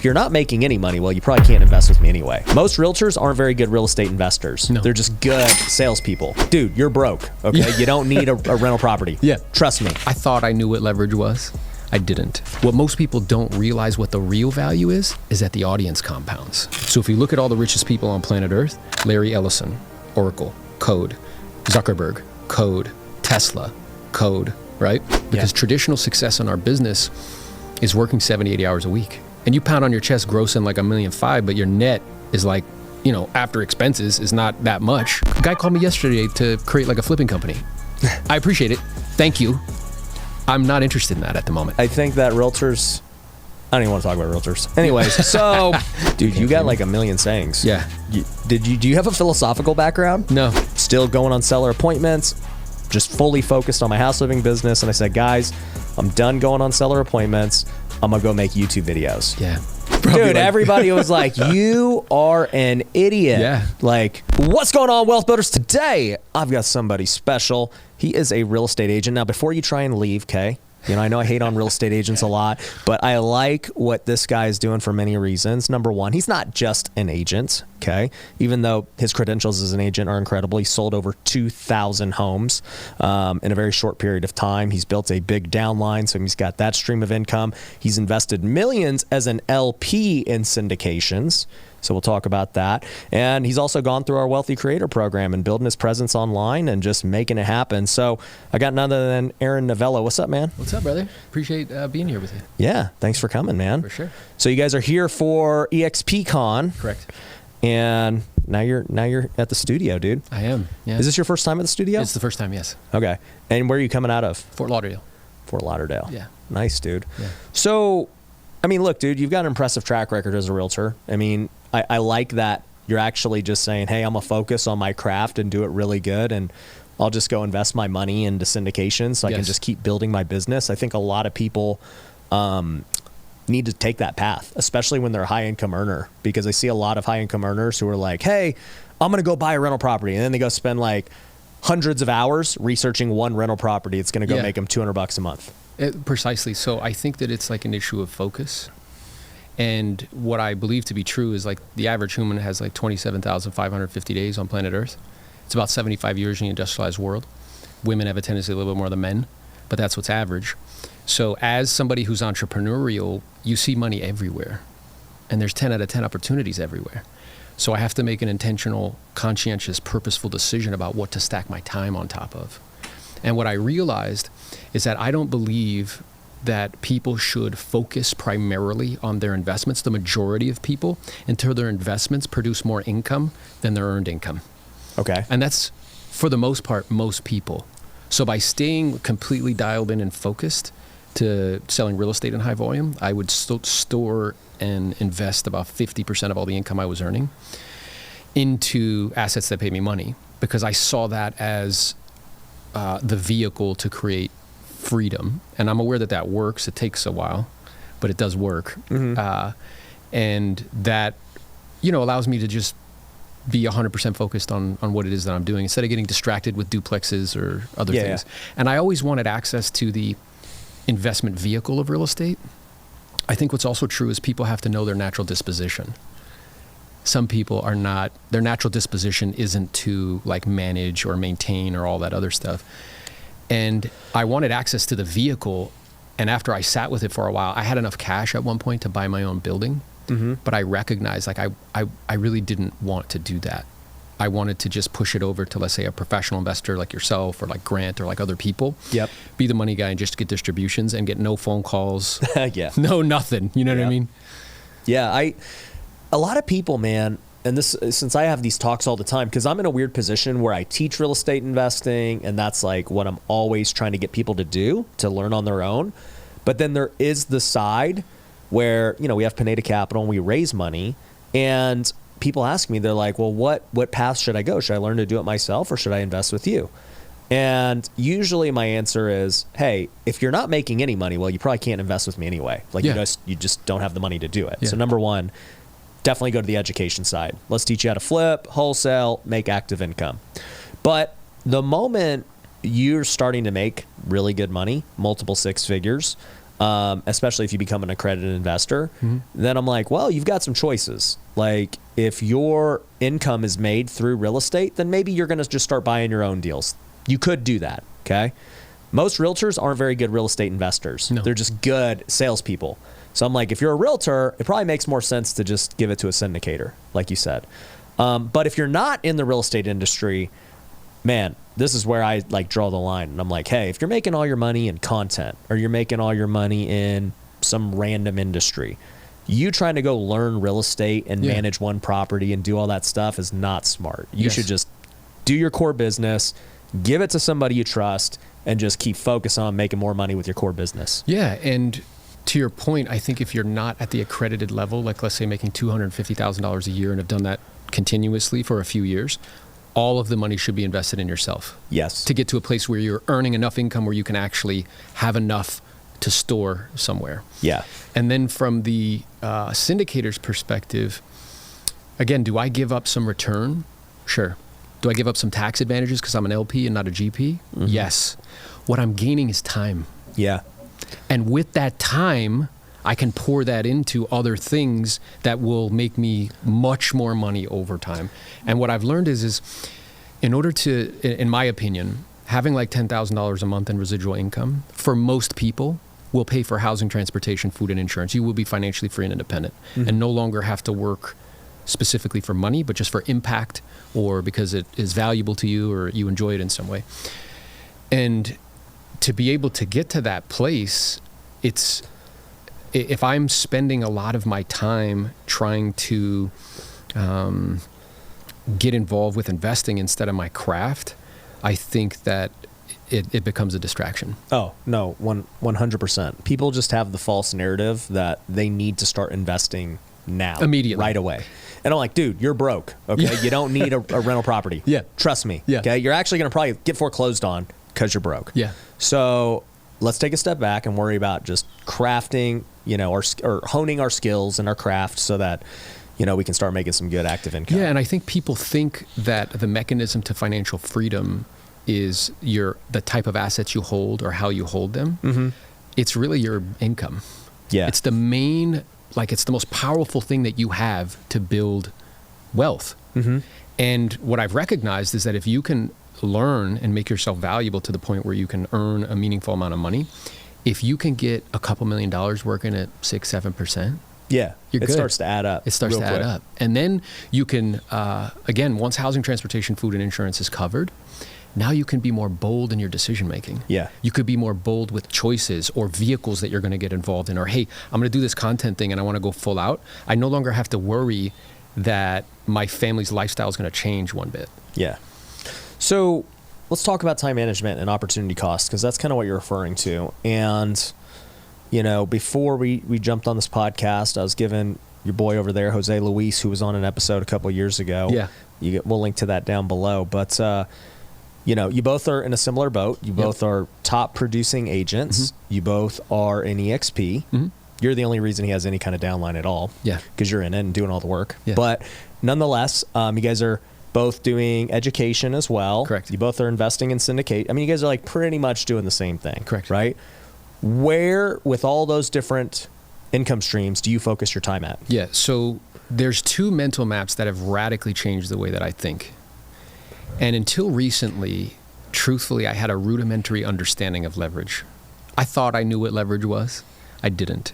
if you're not making any money, well, you probably can't invest with me anyway. Most realtors aren't very good real estate investors. No. They're just good salespeople. Dude, you're broke, okay? Yeah. You don't need a rental property. Yeah. Trust me. I thought I knew what leverage was. I didn't. What most people don't realize what the real value is that the audience compounds. So if you look at all the richest people on planet Earth, Larry Ellison, Oracle, code, Zuckerberg, code, Tesla, code, right? Because traditional success in our business is working 70, 80 hours a week. And you pound on your chest grossing like $1.5 million, but your net is like, you know, after expenses is not that much. A guy called me yesterday to create like a flipping company. I appreciate it. Thank you. I'm not interested in that at the moment. I think that realtors, I don't even want to talk about realtors. Anyways, so, dude, you got like a million sayings. Yeah. Do you have a philosophical background? No. Still going on seller appointments, just fully focused on my house flipping business. And I said, guys, I'm done going on seller appointments. I'm going to go make YouTube videos. Yeah. Dude, everybody was like, you are an idiot. Yeah. Like, what's going on, Wealth Builders? Today, I've got somebody special. He is a real estate agent. Now, before you try and leave, okay? You know, I know I hate on real estate agents a lot, but I like what this guy is doing for many reasons. Number one, he's not just an agent, okay? Even though his credentials as an agent are incredible. He sold over 2,000 homes in a very short period of time. He's built a big downline, so he's got that stream of income. He's invested millions as an LP in syndications. So we'll talk about that. And he's also gone through our Wealthy Creator program and building his presence online and just making it happen. So I got none other than Aaron Novello. What's up, man? What's up, brother? Appreciate being here with you. Yeah, thanks for coming, man. For sure. So you guys are here for EXP Con. Correct. And now you're at the studio, dude. I am. Yeah. Is this your first time at the studio? It's the first time, yes. Okay. And where are you coming out of? Fort Lauderdale. Fort Lauderdale. Yeah. Nice, dude. Yeah. So, I mean, look, dude, you've got an impressive track record as a realtor. I mean, I like that you're actually just saying, hey, I'm going to focus on my craft and do it really good. And I'll just go invest my money into syndications so I can just keep building my business. I think a lot of people need to take that path, especially when they're a high income earner, because I see a lot of high income earners who are like, hey, I'm going to go buy a rental property. And then they go spend like hundreds of hours researching one rental property. It's going to go make them $200 a month. Precisely. So I think that it's like an issue of focus. And what I believe to be true is like the average human has like 27,550 days on planet Earth. It's about 75 years in the industrialized world. Women have a tendency a little bit more than men, but that's what's average. So as somebody who's entrepreneurial, you see money everywhere. And there's 10 out of 10 opportunities everywhere. So I have to make an intentional, conscientious, purposeful decision about what to stack my time on top of. And what I realized is that I don't believe that people should focus primarily on their investments, the majority of people, until their investments produce more income than their earned income. Okay. And that's, for the most part, most people. So by staying completely dialed in and focused to selling real estate in high volume, I would store and invest about 50% of all the income I was earning into assets that pay me money, because I saw that as the vehicle to create freedom. And I'm aware that that works. It takes a while, but it does work. Mm-hmm. And that, you know, allows me to just be 100% focused on what it is that I'm doing instead of getting distracted with duplexes or other things. Yeah. And I always wanted access to the investment vehicle of real estate. I think what's also true is people have to know their natural disposition. Some people are not, their natural disposition isn't to like manage or maintain or all that other stuff. And I wanted access to the vehicle. And after I sat with it for a while, I had enough cash at one point to buy my own building. Mm-hmm. But I recognized like I really didn't want to do that. I wanted to just push it over to, let's say, a professional investor like yourself or like Grant or like other people. Yep. Be the money guy and just get distributions and get no phone calls. Yeah. No, nothing. You know what I mean? Yeah. A lot of people, man, and this, since I have these talks all the time, because I'm in a weird position where I teach real estate investing, and that's like what I'm always trying to get people to do, to learn on their own. But then there is the side where, you know, we have Pineda Capital and we raise money, and people ask me, they're like, well, what path should I go? Should I learn to do it myself or should I invest with you? And usually my answer is, hey, if you're not making any money, well, you probably can't invest with me anyway. Like you just don't have the money to do it. Yeah. So number one, definitely go to the education side. Let's teach you how to flip, wholesale, make active income. But the moment you're starting to make really good money, multiple six figures, especially if you become an accredited investor, then I'm like, well, you've got some choices. Like if your income is made through real estate, then maybe you're going to just start buying your own deals. You could do that. Okay. Most realtors aren't very good real estate investors. No. They're just good salespeople. So I'm like, if you're a realtor, it probably makes more sense to just give it to a syndicator, like you said. But if you're not in the real estate industry, man, this is where I like draw the line. And I'm like, hey, if you're making all your money in content or you're making all your money in some random industry, you trying to go learn real estate and manage one property and do all that stuff is not smart. You should just do your core business, give it to somebody you trust, and just keep focused on making more money with your core business. Yeah, and to your point, I think if you're not at the accredited level, like let's say making $250,000 a year and have done that continuously for a few years, all of the money should be invested in yourself. Yes. To get to a place where you're earning enough income where you can actually have enough to store somewhere. Yeah. And then from the syndicator's perspective, again, do I give up some return? Sure. Do I give up some tax advantages because I'm an LP and not a GP? Yes. What I'm gaining is time. Yeah. And with that time, I can pour that into other things that will make me much more money over time. And what I've learned is in order to, in my opinion, having like $10,000 a month in residual income, for most people, will pay for housing, transportation, food, and insurance. You will be financially free and independent and no longer have to work specifically for money, but just for impact or because it is valuable to you or you enjoy it in some way. And to be able to get to that place, if I'm spending a lot of my time trying to get involved with investing instead of my craft, I think that it becomes a distraction. Oh, no, 100%. People just have the false narrative that they need to start investing now. Immediately. Right away. And I'm like, dude, you're broke, okay? You don't need a rental property. Yeah. Trust me, yeah. Okay? You're actually going to probably get foreclosed on because you're broke. Yeah. So let's take a step back and worry about just crafting, or honing our skills and our craft so that, we can start making some good active income. Yeah, and I think people think that the mechanism to financial freedom is the type of assets you hold or how you hold them. It's really your income. Yeah. It's the main, it's the most powerful thing that you have to build wealth. And what I've recognized is that if you can learn and make yourself valuable to the point where you can earn a meaningful amount of money, if you can get a couple $1 million working at 6-7%, yeah, you're good. It starts to add up. It starts to add up. And then you can, again, once housing, transportation, food, and insurance is covered, now you can be more bold in your decision making. Yeah. You could be more bold with choices or vehicles that you're going to get involved in. Or, hey, I'm going to do this content thing and I want to go full out. I no longer have to worry that my family's lifestyle is going to change one bit. Yeah. So let's talk about time management and opportunity cost, because that's kind of what you're referring to. And, before we jumped on this podcast, I was giving your boy over there, Jose Luis, who was on an episode a couple of years ago. Yeah. We'll link to that down below. But, you both are in a similar boat. You both are top producing agents. You both are in EXP. You're the only reason he has any kind of downline at all. Yeah. Because you're in it and doing all the work. Yeah. But nonetheless, you guys are both doing education as well. Correct. You both are investing in syndicate. I mean, you guys are like pretty much doing the same thing. Correct. Right? Where, with all those different income streams, do you focus your time at? Yeah. So there's two mental maps that have radically changed the way that I think. And until recently, truthfully, I had a rudimentary understanding of leverage. I thought I knew what leverage was. I didn't.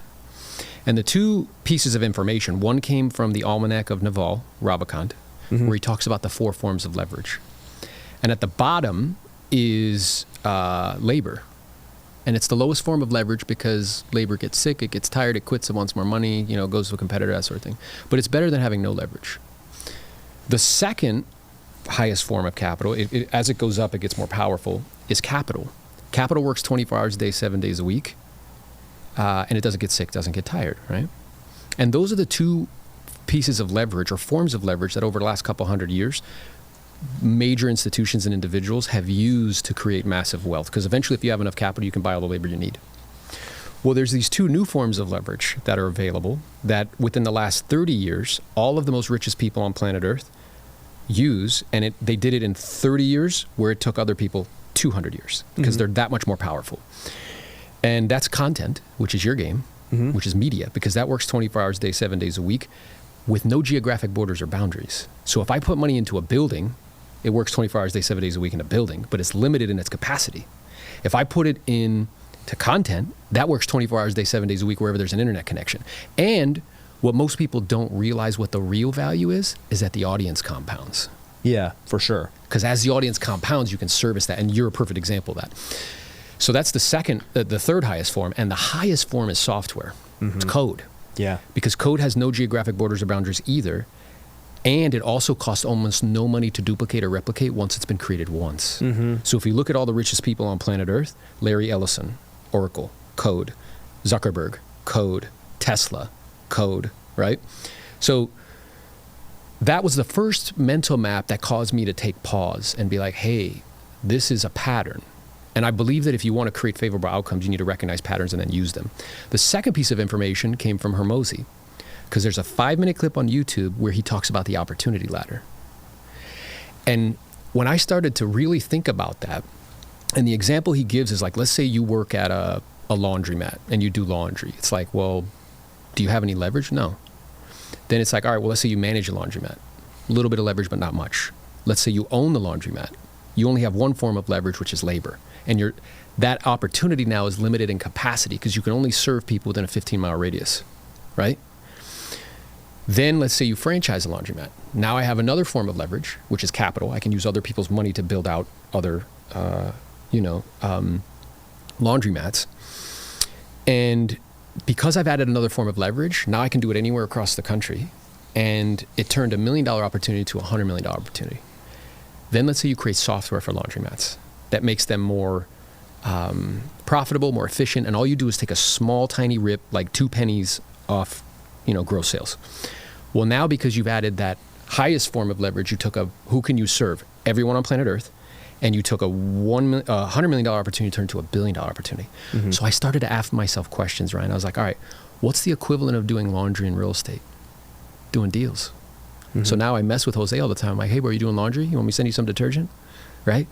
And the two pieces of information, one came from the Almanac of Novello, Ravikant, where he talks about the 4 forms of leverage. And at the bottom is labor. And it's the lowest form of leverage because labor gets sick, it gets tired, it quits, it wants more money, goes to a competitor, that sort of thing. But it's better than having no leverage. The second highest form of capital, as it goes up, it gets more powerful, is capital. Capital works 24 hours a day, 7 days a week, and it doesn't get sick, doesn't get tired, right? And those are the two pieces of leverage or forms of leverage that over the last couple hundred years, major institutions and individuals have used to create massive wealth. Because eventually, if you have enough capital, you can buy all the labor you need. Well, there's these two new forms of leverage that are available that within the last 30 years, all of the most richest people on planet Earth use, and they did it in 30 years where it took other people 200 years because they're that much more powerful. And that's content, which is your game, which is media, because that works 24 hours a day, 7 days a week with no geographic borders or boundaries. So if I put money into a building, it works 24 hours a day, 7 days a week in a building, but it's limited in its capacity. If I put it into content, that works 24 hours a day, 7 days a week, wherever there's an internet connection. And what most people don't realize what the real value is that the audience compounds. Yeah, for sure. Because as the audience compounds, you can service that, and you're a perfect example of that. So that's the third highest form, and the highest form is software. It's code. Yeah. Because code has no geographic borders or boundaries either, and it also costs almost no money to duplicate or replicate once it's been created once. So if you look at all the richest people on planet Earth, Larry Ellison, Oracle, code. Zuckerberg, code. Tesla, code, right? So that was the first mental map that caused me to take pause and be like, hey, this is a pattern. And I believe that if you want to create favorable outcomes, you need to recognize patterns and then use them. The second piece of information came from Hormozi, because there's a 5-minute clip on YouTube where he talks about the opportunity ladder. And when I started to really think about that, and the example he gives is like, let's say you work at a laundromat and you do laundry. It's like, well, do you have any leverage? No. Then it's like, all right, well, let's say you manage a laundromat. A little bit of leverage, but not much. Let's say you own the laundromat. You only have one form of leverage, which is labor. And that opportunity now is limited in capacity because you can only serve people within a 15-mile radius, right? Then let's say you franchise a laundromat. Now I have another form of leverage, which is capital. I can use other people's money to build out other, laundromats. And because I've added another form of leverage, now I can do it anywhere across the country. And it turned $1 million opportunity to a $100 million opportunity. Then let's say you create software for laundromats that makes them more profitable, more efficient, and all you do is take a small, tiny rip, like 2 pennies off, gross sales. Well, now because you've added that highest form of leverage, you took who can you serve? Everyone on planet Earth, and you took a $100 million opportunity turned to $1 billion opportunity. So I started to ask myself questions, Ryan. I was like, all right, what's the equivalent of doing laundry in real estate? Doing deals. So now I mess with Jose all the time. I'm like, hey, bro, are you doing laundry? You want me to send you some detergent? Right?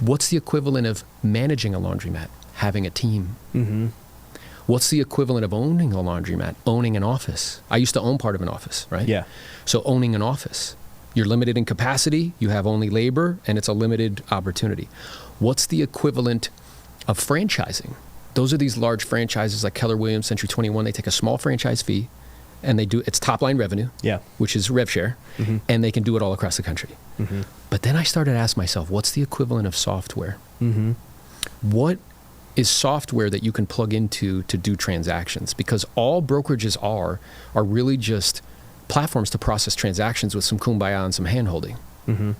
What's the equivalent of managing a laundromat? Having a team. What's the equivalent of owning a laundromat? Owning an office. I used to own part of an office, right? Yeah. So owning an office. You're limited in capacity, you have only labor, and it's a limited opportunity. What's the equivalent of franchising? Those are these large franchises like Keller Williams, Century 21. They take a small franchise fee, and it's top line revenue, which is rev share, and they can do it all across the country. But then I started to ask myself, what's the equivalent of software? What is software that you can plug into to do transactions? Because all brokerages are really just platforms to process transactions with some kumbaya and some hand-holding. And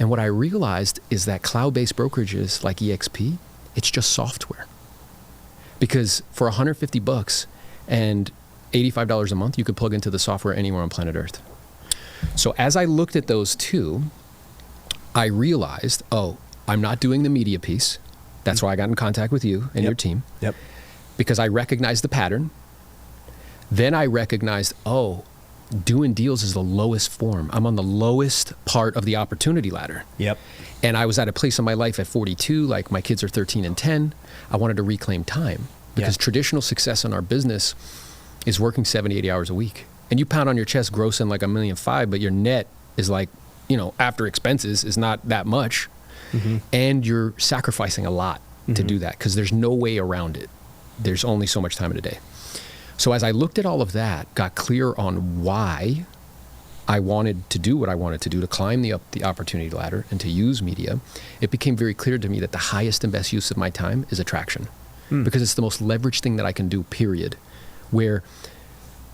what I realized is that cloud-based brokerages like EXP, it's just software. Because for $150 and $85 a month, you could plug into the software anywhere on planet Earth. So as I looked at those two, I realized, I'm not doing the media piece. That's why I got in contact with you and your team. Because I recognized the pattern. Then I recognized, doing deals is the lowest form. I'm on the lowest part of the opportunity ladder. And I was at a place in my life at 42, like my kids are 13 and 10. I wanted to reclaim time because traditional success in our business is working 70, 80 hours a week. And you pound on your chest grossing like $1.5 million, but your net is like, after expenses is not that much. And you're sacrificing a lot to do that because there's no way around it. There's only so much time in a day. So as I looked at all of that, got clear on why I wanted to do what I wanted to do, to climb the opportunity ladder and to use media, it became very clear to me that the highest and best use of my time is attraction. Because it's the most leveraged thing that I can do, period. Where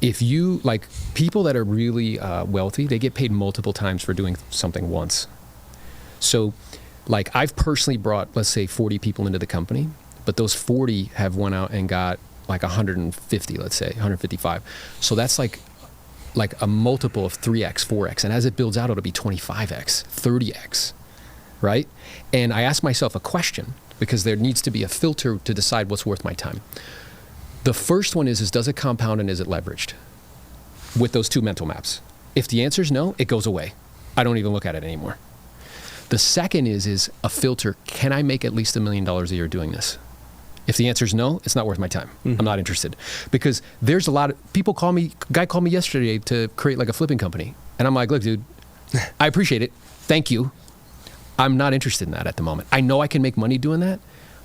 if you, like people that are really wealthy, they get paid multiple times for doing something once. So like I've personally brought, let's say 40 people into the company, but those 40 have went out and got like 150, let's say 155. So that's like a multiple of 3x, 4x. And as it builds out, it'll be 25x, 30x, right? And I asked myself a question because there needs to be a filter to decide what's worth my time. The first one is does it compound and is it leveraged with those two mental maps? If the answer is no, it goes away. I don't even look at it anymore. The second is a filter. Can I make at least $1 million a year doing this? If the answer is no, it's not worth my time. I'm not interested. Because there's a lot of people guy called me yesterday to create like a flipping company. And I'm like, look, dude, I appreciate it. Thank you. I'm not interested in that at the moment. I know I can make money doing that,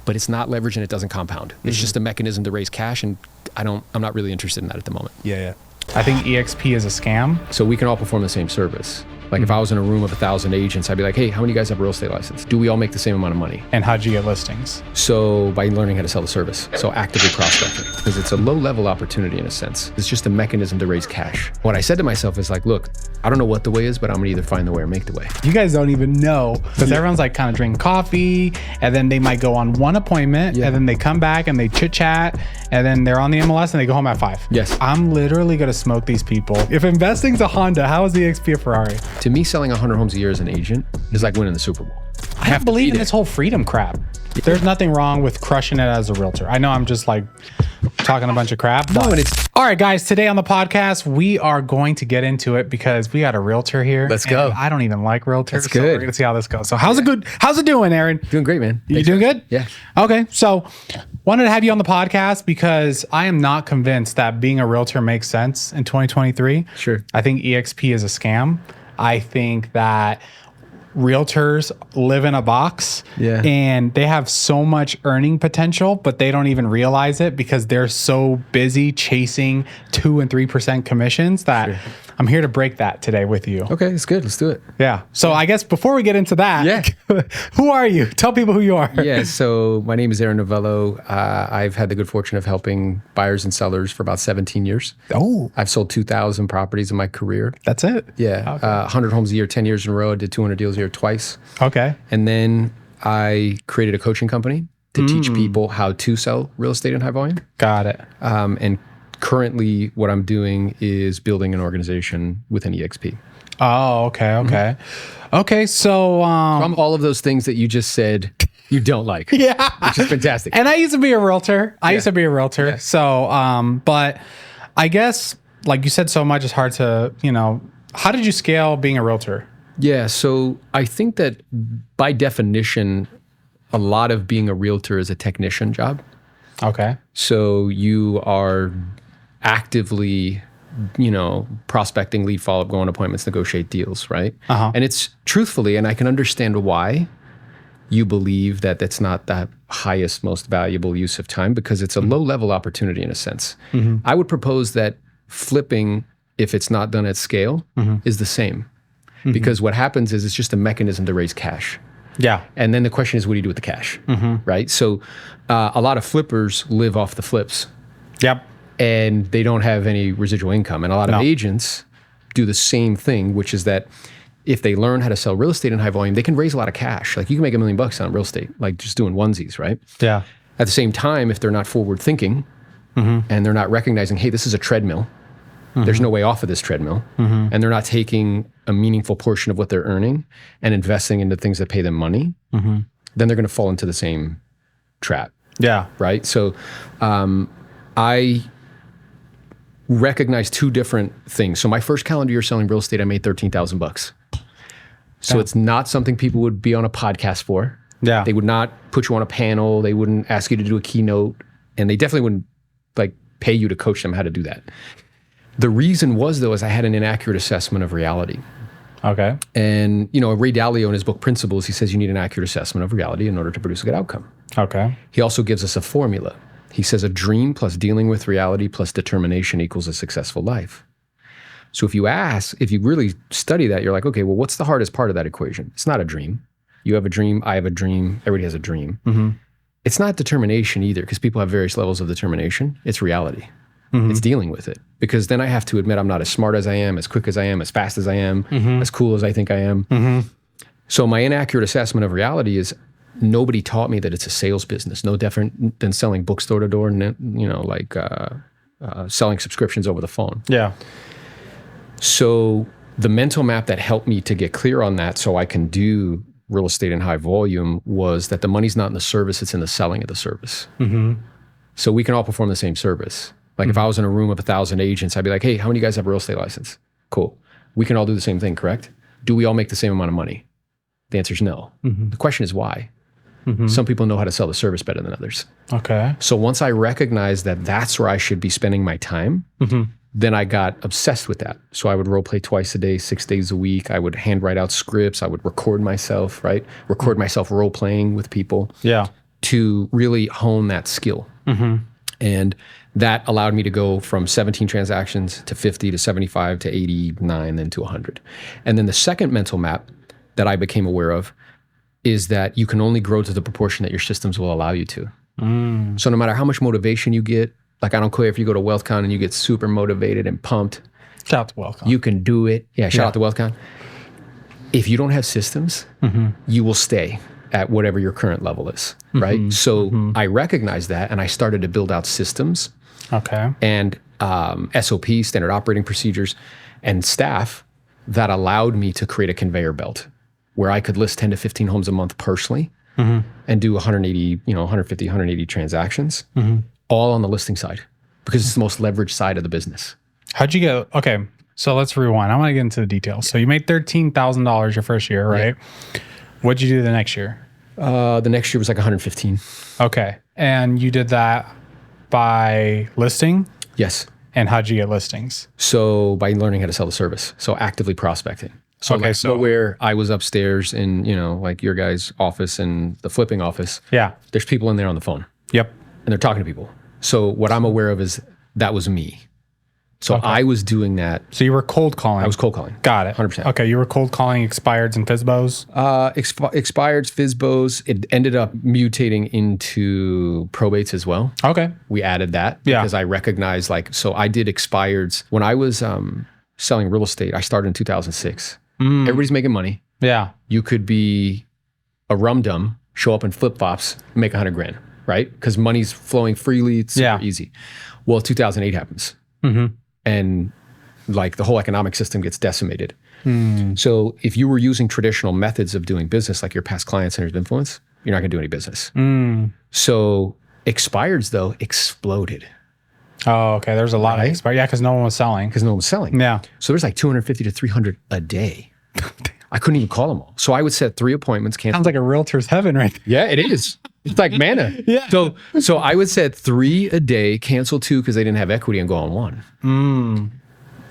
but it's not leverage and it doesn't compound. It's just a mechanism to raise cash, and I'm not really interested in that at the moment. Yeah. I think EXP is a scam. So we can all perform the same service. Like if I was in a room of 1,000 agents, I'd be like, hey, how many of you guys have a real estate license? Do we all make the same amount of money? And how'd you get listings? So by learning how to sell the service. So actively prospecting, because it's a low level opportunity in a sense. It's just a mechanism to raise cash. What I said to myself is like, look, I don't know what the way is, but I'm gonna either find the way or make the way. You guys don't even know, because everyone's like kind of drinking coffee, and then they might go on one appointment, and then they come back and they chit chat, and then they're on the MLS and they go home at 5. Yes. I'm literally gonna smoke these people. If investing's a Honda, how is EXP a Ferrari? To me, selling 100 homes a year as an agent is like winning the Super Bowl. I don't believe in this whole freedom crap. There's nothing wrong with crushing it as a realtor. I know I'm just like talking a bunch of crap. No, but and it's all right, guys. Today on the podcast, we are going to get into it because we got a realtor here. Let's go. I don't even like realtors. That's So good. we're gonna see how this goes. So how's it doing, Aaron? doing great, man. You Thanks, doing guys. good? Yeah. Okay. So wanted to have you on the podcast because I am not convinced that being a realtor makes sense in 2023. Sure. I think EXP is a scam. I think that realtors live in a box, and they have so much earning potential, but they don't even realize it because they're so busy chasing 2% and 3% commissions that I'm here to break that today with you. Okay, it's good. Let's do it. Yeah. So I guess before we get into that, who are you? Tell people who you are. Yeah, so my name is Aaron Novello. I've had the good fortune of helping buyers and sellers for about 17 years. Oh, I've sold 2,000 properties in my career. that's it. Yeah, 100 homes a year, 10 years in a row. I did 200 deals a year twice. Okay. And then I created a coaching company to teach people how to sell real estate in high volume. Got it. And currently what I'm doing is building an organization within EXP. Oh, okay. Okay. Okay. So, From all of those things that you just said you don't like. yeah. Which is fantastic. And I used to be a realtor. So, but I guess, like you said, so much is hard to, how did you scale being a realtor? Yeah, so I think that by definition, a lot of being a realtor is a technician job. Okay. So you are actively, prospecting, lead follow-up, go on appointments, negotiate deals, right? And it's truthfully, and I can understand why you believe that that's not the highest, most valuable use of time, because it's a low-level opportunity in a sense. I would propose that flipping, if it's not done at scale, is the same. Because what happens is it's just a mechanism to raise cash. Yeah. And then the question is, what do you do with the cash? Right? So a lot of flippers live off the flips. Yep. And they don't have any residual income. And a lot of agents do the same thing, which is that if they learn how to sell real estate in high volume, they can raise a lot of cash. Like you can make $1 million on real estate, like just doing onesies, right? Yeah. At the same time, if they're not forward thinking and they're not recognizing, hey, this is a treadmill. There's no way off of this treadmill. And they're not taking a meaningful portion of what they're earning and investing into things that pay them money, then they're going to fall into the same trap. Yeah. Right? So I recognize two different things. So my first calendar year selling real estate, I made $13,000. So it's not something people would be on a podcast for. Yeah. They would not put you on a panel. They wouldn't ask you to do a keynote. And they definitely wouldn't pay you to coach them how to do that. The reason was, though, is I had an inaccurate assessment of reality. Okay. And, Ray Dalio in his book Principles, he says you need an accurate assessment of reality in order to produce a good outcome. Okay. He also gives us a formula. He says a dream plus dealing with reality plus determination equals a successful life. So if you really study that, you're like, okay, well, what's the hardest part of that equation? It's not a dream. You have a dream, I have a dream, everybody has a dream. It's not determination either, because people have various levels of determination. It's reality. It's dealing with it. Because then I have to admit I'm not as smart as I am, as quick as I am, as fast as I am, as cool as I think I am. So my inaccurate assessment of reality is nobody taught me that it's a sales business, no different than selling bookstore to door, selling subscriptions over the phone. Yeah. So the mental map that helped me to get clear on that so I can do real estate in high volume was that the money's not in the service, it's in the selling of the service. So we can all perform the same service. Like if I was in a room of 1,000 agents, I'd be like, hey, how many of you guys have a real estate license? Cool. We can all do the same thing, correct? Do we all make the same amount of money? The answer is no. The question is why? Some people know how to sell the service better than others. Okay. So once I recognized that that's where I should be spending my time, then I got obsessed with that. So I would role play twice a day, 6 days a week. I would handwrite out scripts. I would record myself, right? Record myself role playing with people. Yeah. To really hone that skill. And that allowed me to go from 17 transactions to 50 to 75 to 89, then to 100. And then the second mental map that I became aware of is that you can only grow to the proportion that your systems will allow you to. So no matter how much motivation you get, like I don't care if you go to WealthCon and you get super motivated and pumped. Shout out to WealthCon. You can do it. Yeah, shout out to WealthCon. If you don't have systems, you will stay at whatever your current level is, right? So I recognized that and I started to build out systems and SOP, standard operating procedures, and staff that allowed me to create a conveyor belt where I could list 10 to 15 homes a month personally and do 180, 150, 180 transactions, all on the listing side because it's the most leveraged side of the business. How'd you get, okay, so let's rewind. I want to get into the details. So you made $13,000 your first year, right? Yeah. What'd you do the next year? The next year was like 115. Okay. And you did that by listing? Yes. And how'd you get listings? So by learning how to sell the service. So actively prospecting. So okay, so where I was upstairs in, like your guys' office and the flipping office. Yeah. There's people in there on the phone. Yep. And they're talking to people. So what I'm aware of is that was me. So I was doing that. So you were cold calling. I was cold calling. Got it. 100%. Okay, you were cold calling expireds and FSBOs? Expireds, FSBOs. It ended up mutating into probates as well. Okay. We added that because I recognized so I did expireds. When I was selling real estate, I started in 2006. Everybody's making money. Yeah. You could be a rum-dum, show up in flip-flops, make $100,000, right? Because money's flowing freely. It's super easy. Well, 2008 happens. And the whole economic system gets decimated. So if you were using traditional methods of doing business, like your past client centers of influence, you're not gonna do any business. So expireds though exploded. Oh, okay. There's a lot of expired. Yeah, because no one was selling. Yeah. So there's like 250 to 300 a day. I couldn't even call them all. So I would set 3 appointments, cancel. Sounds like a realtor's heaven right there. Yeah, it is. It's like manna. Yeah. So I would set 3 a day, cancel 2 because they didn't have equity, and go on 1.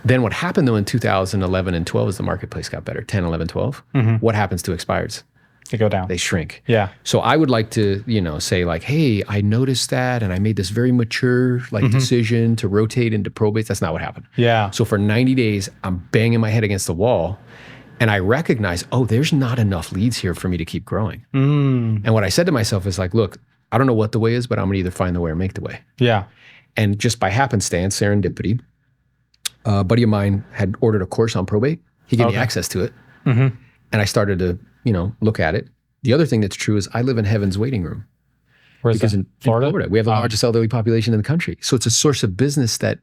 Then what happened though in 2011 and 12 is the marketplace got better. 10, 11, 12. What happens to expireds? They go down. They shrink. Yeah. So I would like to, say hey, I noticed that and I made this very mature decision to rotate into probates. That's not what happened. Yeah. So for 90 days, I'm banging my head against the wall and I recognize, there's not enough leads here for me to keep growing. And what I said to myself is look, I don't know what the way is, but I'm gonna either find the way or make the way. Yeah. And just by happenstance, serendipity, a buddy of mine had ordered a course on probate. He gave me access to it. And I started to, look at it. The other thing that's true is I live in heaven's waiting room. Where's because that? in Florida, we have the largest elderly population in the country. So it's a source of business that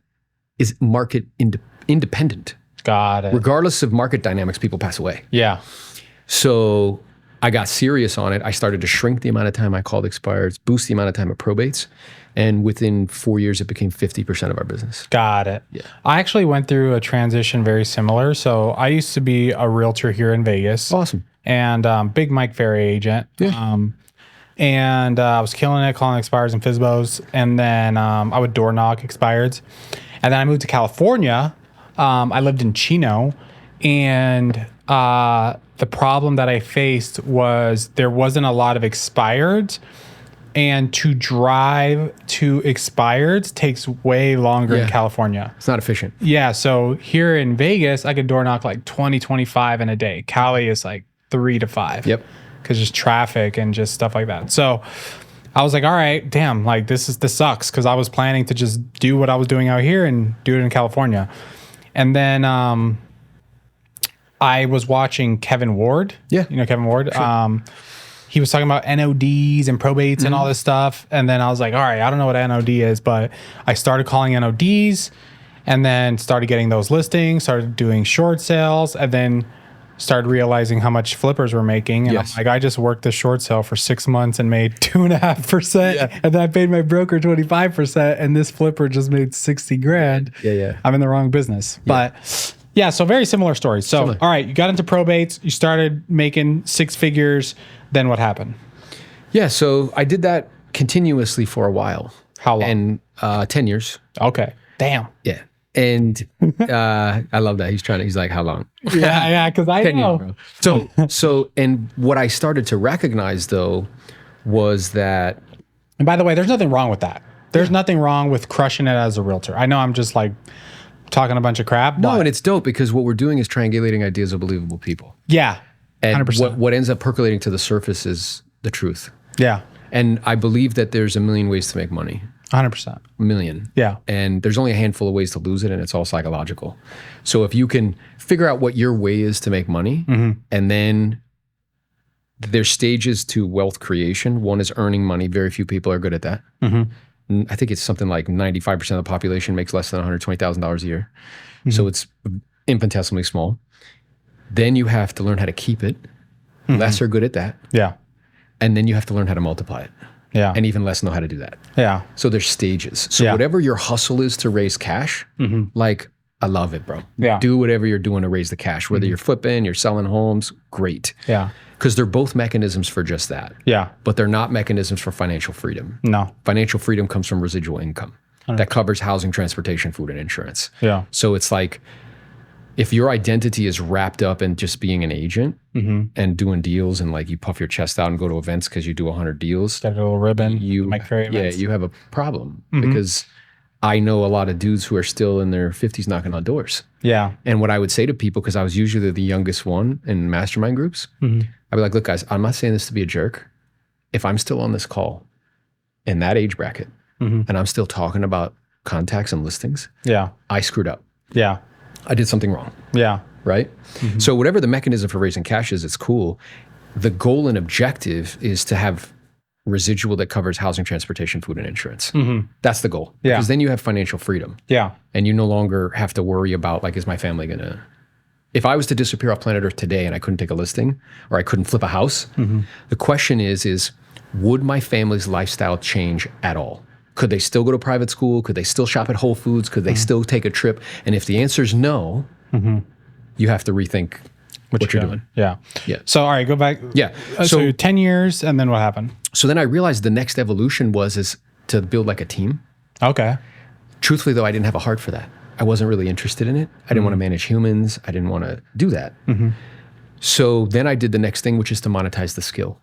is market independent. Got it. Regardless of market dynamics, people pass away. Yeah. So I got serious on it. I started to shrink the amount of time I called expireds, boost the amount of time of probates. And within 4 years, it became 50% of our business. Got it. Yeah. I actually went through a transition very similar. So I used to be a realtor here in Vegas. Awesome. And big Mike Ferry agent. Yeah. And I was killing it, calling expireds and FSBOs. And then I would door knock expireds. And then I moved to California. I lived in Chino. And the problem that I faced was there wasn't a lot of expireds. And to drive to expireds takes way longer in California. It's not efficient. Yeah. So here in Vegas, I could door knock like 20, 25 in a day. Cali is like 3 to 5. Yep. Because just traffic and just stuff like that. So I was like, all right, damn, like this sucks. Because I was planning to just do what I was doing out here and do it in California. And then I was watching Kevin Ward. Yeah. You know Kevin Ward? Sure. He was talking about NODs and probates and all this stuff. And then I was like, all right, I don't know what NOD is, but I started calling NODs and then started getting those listings, started doing short sales, and then started realizing how much flippers were making. And I'm like, I just worked the short sale for 6 months and made 2.5%. Yeah. And then I paid my broker 25%. And this flipper just made 60 grand. Yeah. I'm in the wrong business. Yeah. But yeah, so very similar stories. So, all right, you got into probates, you started making 6 figures. Then what happened? Yeah. So I did that continuously for a while. How long? And 10 years. Okay. Damn. Yeah. And I love that. He's like, how long? Yeah, because I 10 know. years, bro. So, and what I started to recognize though was that. And by the way, there's nothing wrong with that. There's nothing wrong with crushing it as a realtor. I know I'm just like talking a bunch of crap. No, and it's dope because what we're doing is triangulating ideas of believable people. Yeah. And 100%. what ends up percolating to the surface is the truth. Yeah. And I believe that there's a million ways to make money. 100%. A million. Yeah. And there's only a handful of ways to lose it, and it's all psychological. So if you can figure out what your way is to make money, and then there's stages to wealth creation. One is earning money. Very few people are good at that. I think it's something like 95% of the population makes less than $120,000 a year. So it's infinitesimally small. Then you have to learn how to keep it. Less are good at that. Yeah. And then you have to learn how to multiply it. Yeah. And even less know how to do that. Yeah. So there's stages. So whatever your hustle is to raise cash, like I love it, bro. Yeah. Do whatever you're doing to raise the cash. Whether you're flipping, you're selling homes, great. Yeah. Because they're both mechanisms for just that. Yeah. But they're not mechanisms for financial freedom. No. Financial freedom comes from residual income that covers housing, transportation, food, and insurance. Yeah. So it's like, if your identity is wrapped up in just being an agent and doing deals, and like you puff your chest out and go to events because you do 100 deals, Got a little ribbon. you have a problem because I know a lot of dudes who are still in their 50s knocking on doors. Yeah. And what I would say to people, because I was usually the youngest one in mastermind groups, I'd be like, look, guys, I'm not saying this to be a jerk. If I'm still on this call in that age bracket and I'm still talking about contacts and listings, Yeah. I screwed up. Yeah. I did something wrong. Yeah. Right? So whatever the mechanism for raising cash is, it's cool. The goal and objective is to have residual that covers housing, transportation, food, and insurance. That's the goal. Yeah. Because then you have financial freedom. Yeah. And you no longer have to worry about, like, is my family gonna... If I was to disappear off planet Earth today and I couldn't take a listing or I couldn't flip a house, the question is would my family's lifestyle change at all? Could they still go to private school? Could they still shop at Whole Foods? Could they still take a trip? And if the answer is no, you have to rethink what you're doing. Yeah. Yeah. So, all right, go back. Yeah. So 10 years, and then what happened? So then I realized the next evolution is to build like a team. Okay. Truthfully, though, I didn't have a heart for that. I wasn't really interested in it. I didn't want to manage humans. I didn't want to do that. So then I did the next thing, which is to monetize the skill.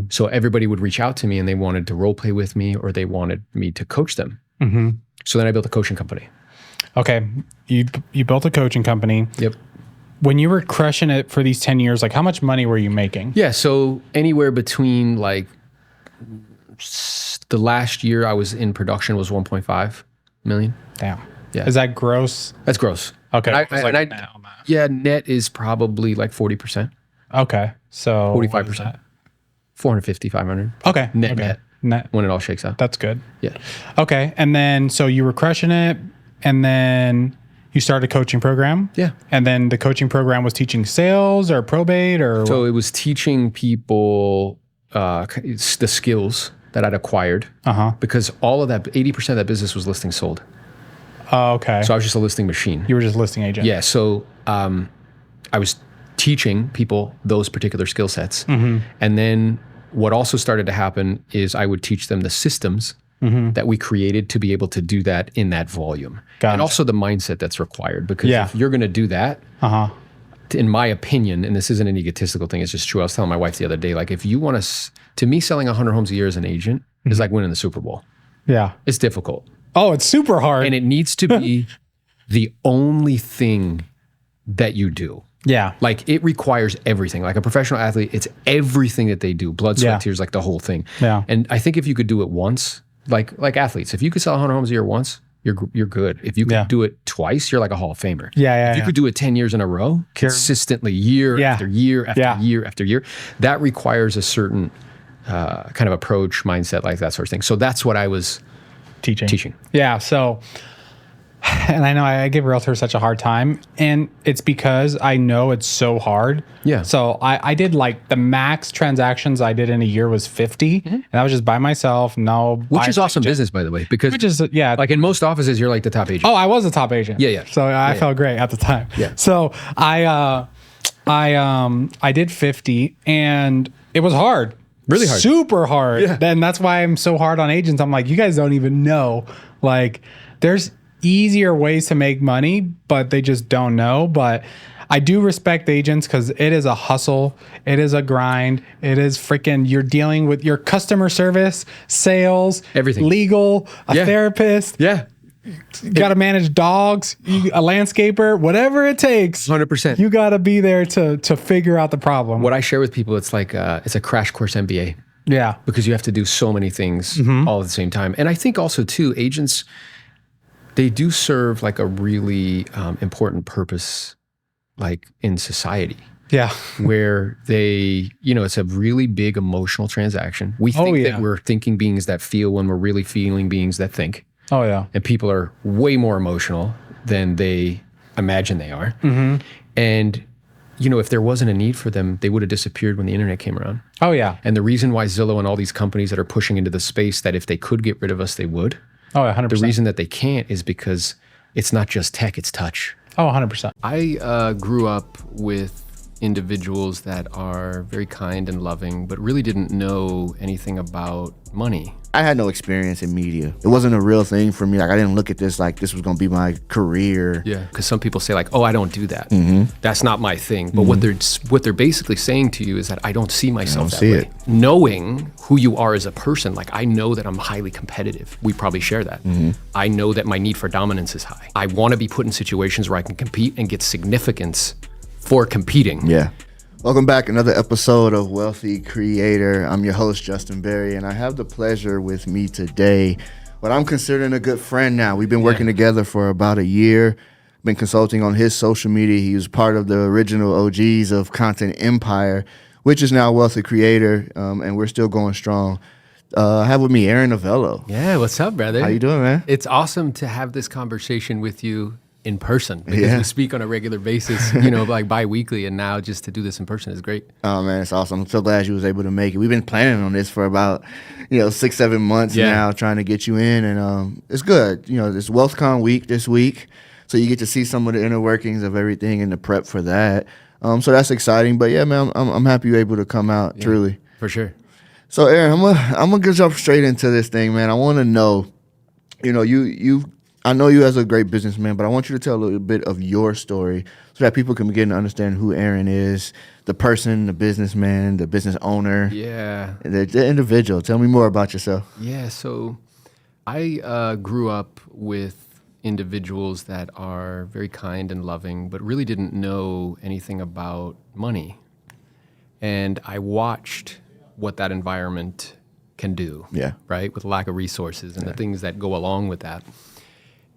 So everybody would reach out to me and they wanted to role play with me or they wanted me to coach them. So then I built a coaching company. Okay. You built a coaching company. Yep. When you were crushing it for these 10 years, like how much money were you making? Yeah. So anywhere between like the last year I was in production was 1.5 million. Damn. Yeah. Is that gross? That's gross. Okay. Yeah, net is probably like 40%. Okay. So 45%. 450, 500. Okay. Net. Net. When it all shakes out. That's good. Yeah. Okay. And then, so you were crushing it and then you started a coaching program. Yeah. And then the coaching program was teaching sales or probate or. So it was teaching people the skills that I'd acquired because all of that, 80% of that business was listing sold. Oh, okay. So I was just a listing machine. You were just a listing agent. Yeah. So I was teaching people those particular skill sets. And then what also started to happen is I would teach them the systems that we created to be able to do that in that volume. Gotcha. And also the mindset that's required because if you're going to do that, in my opinion, and this isn't an egotistical thing, it's just true. I was telling my wife the other day, like if you want to me, selling 100 homes a year as an agent is like winning the Super Bowl. Yeah. It's difficult. Oh, it's super hard. And it needs to be the only thing that you do. Yeah. Like it requires everything. Like a professional athlete, it's everything that they do. Blood, sweat, tears, like the whole thing. Yeah. And I think if you could do it once, like athletes, if you could sell 100 homes a year once, you're good. If you could do it twice, you're like a Hall of Famer. If you could do it 10 years in a row, consistently, year after year after year after year, that requires a certain kind of approach, mindset, like that sort of thing. So that's what I was teaching. Yeah. So, and I know I give realtors such a hard time, and it's because I know it's so hard. Yeah. So I did like the max transactions I did in a year was 50, and that was just by myself. Which is awesome business, by the way, because like in most offices, you're like the top agent. Oh, I was a top agent. Yeah. So I felt great at the time. Yeah. So I did 50, and it was hard. Really hard. Super hard. Yeah. Then that's why I'm so hard on agents. I'm like, you guys don't even know. Like, there's easier ways to make money, but they just don't know. But I do respect agents because it is a hustle. It is a grind. It is freaking, you're dealing with your customer service, sales, everything, legal, a therapist. Yeah. You got to manage dogs, a landscaper, whatever it takes. 100%. You got to be there to figure out the problem. What I share with people, it's like it's a crash course MBA. Yeah. Because you have to do so many things all at the same time. And I think also too, agents, they do serve like a really important purpose, like in society. Yeah. Where they, it's a really big emotional transaction. We think that we're thinking beings that feel when we're really feeling beings that think. Oh, yeah. And people are way more emotional than they imagine they are. Mm-hmm. And, if there wasn't a need for them, they would have disappeared when the internet came around. Oh, yeah. And the reason why Zillow and all these companies that are pushing into the space that if they could get rid of us, they would. Oh, 100%. The reason that they can't is because it's not just tech, it's touch. Oh, 100%. I grew up with individuals that are very kind and loving, but really didn't know anything about money. I had no experience in media. It wasn't a real thing for me. Like, I didn't look at this like this was going to be my career. Yeah, because some people say like, oh, I don't do that. That's not my thing. But what they're basically saying to you is that I don't see myself that way. Knowing who you are as a person, like I know that I'm highly competitive. We probably share that. I know that my need for dominance is high. I want to be put in situations where I can compete and get significance for competing. Yeah. Welcome back, another episode of Wealthy Creator. I'm your host, Justin Berry, and I have the pleasure with me today, what I'm considering a good friend now. We've been working together for about a year, been consulting on his social media. He was part of the original OGs of Content Empire, which is now Wealthy Creator, and we're still going strong. I have with me Aaron Novello. Yeah, what's up, brother? How you doing, man? It's awesome to have this conversation with you in person because we speak on a regular basis, like bi-weekly, and now just to do this in person is great. Oh man, it's awesome. I'm so glad you was able to make it. We've been planning on this for about 6-7 months now, trying to get you in, and it's good. It's WealthCon week this week, so you get to see some of the inner workings of everything and the prep for that. So that's exciting. But yeah, man, I'm happy you're able to come out. Truly, for sure. So Aaron, I'm gonna jump straight into this thing, man. I want to know, I know you as a great businessman, but I want you to tell a little bit of your story so that people can begin to understand who Aaron is, the person, the businessman, the business owner, the individual. Tell me more about yourself. Yeah, so I grew up with individuals that are very kind and loving, but really didn't know anything about money. And I watched what that environment can do, right, with lack of resources and the things that go along with that.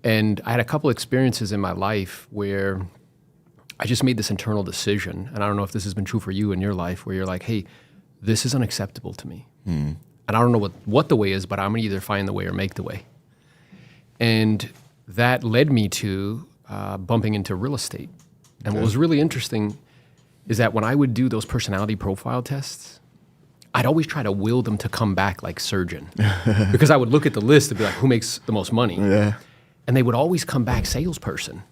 And I had a couple experiences in my life where I just made this internal decision, and I don't know if this has been true for you in your life, where you're like, hey, this is unacceptable to me. And I don't know what the way is, but I'm going to either find the way or make the way. And that led me to bumping into real estate. And what was really interesting is that when I would do those personality profile tests, I'd always try to will them to come back like surgeon. Because I would look at the list and be like, who makes the most money? Yeah. And they would always come back salesperson.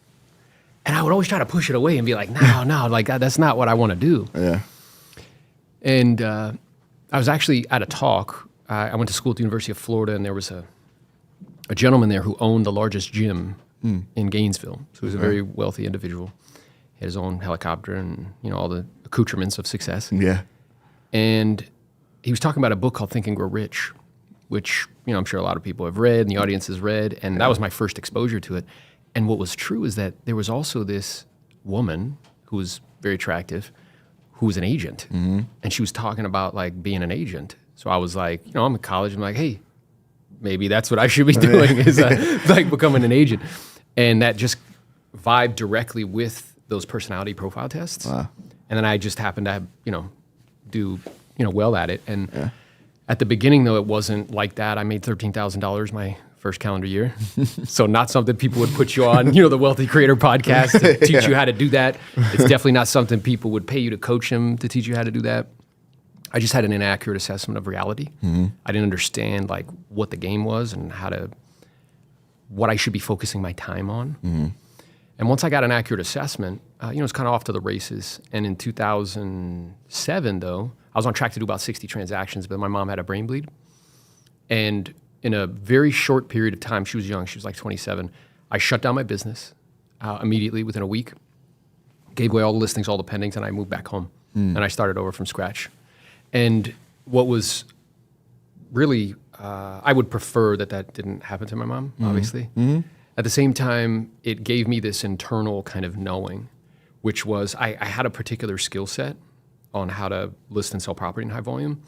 And I would always try to push it away and be like, no, like that's not what I want to do. Yeah. And I was actually at a talk. I went to school at the University of Florida, and there was a gentleman there who owned the largest gym in Gainesville. So he was a very wealthy individual. He had his own helicopter and all the accoutrements of success. Yeah. And he was talking about a book called Think and Grow Rich, which I'm sure a lot of people have read and the audience has read, and that was my first exposure to it. And what was true is that there was also this woman who was very attractive, who was an agent, and she was talking about like being an agent. So I was like, I'm in college, I'm like, hey, maybe that's what I should be doing is like becoming an agent, and that just vibed directly with those personality profile tests. Wow. And then I just happened to do well at it, and. At the beginning, though, it wasn't like that. I made $13,000 my first calendar year. So not something people would put you on, the Wealthy Creator podcast to teach you how to do that. It's definitely not something people would pay you to coach them to teach you how to do that. I just had an inaccurate assessment of reality. I didn't understand like what the game was and what I should be focusing my time on. And once I got an accurate assessment, it's kind of off to the races. And in 2007, though, I was on track to do about 60 transactions, but my mom had a brain bleed. And in a very short period of time, she was young, she was like 27, I shut down my business immediately within a week, gave away all the listings, all the pendings, and I moved back home. And I started over from scratch. And what was really, I would prefer that didn't happen to my mom, obviously. At the same time, it gave me this internal kind of knowing, which was I had a particular skill set on how to list and sell property in high volume.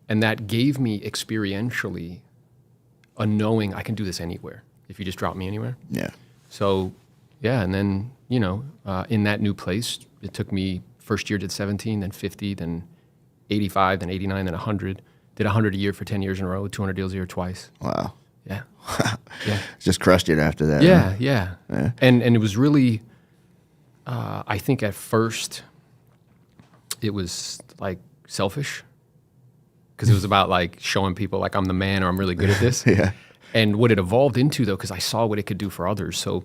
And that gave me experientially a knowing I can do this anywhere if you just drop me anywhere. Yeah. So, yeah, and then, in that new place, it took me, first year did 17, then 50, then 85, then 89, then 100. Did 100 a year for 10 years in a row, 200 deals a year twice. Wow. Yeah. Yeah. Just crushed it after that. Yeah, huh? yeah. Yeah. And it was really, I think at first, it was like selfish. Because it was about like showing people like I'm the man or I'm really good at this. Yeah. And what it evolved into though, because I saw what it could do for others. So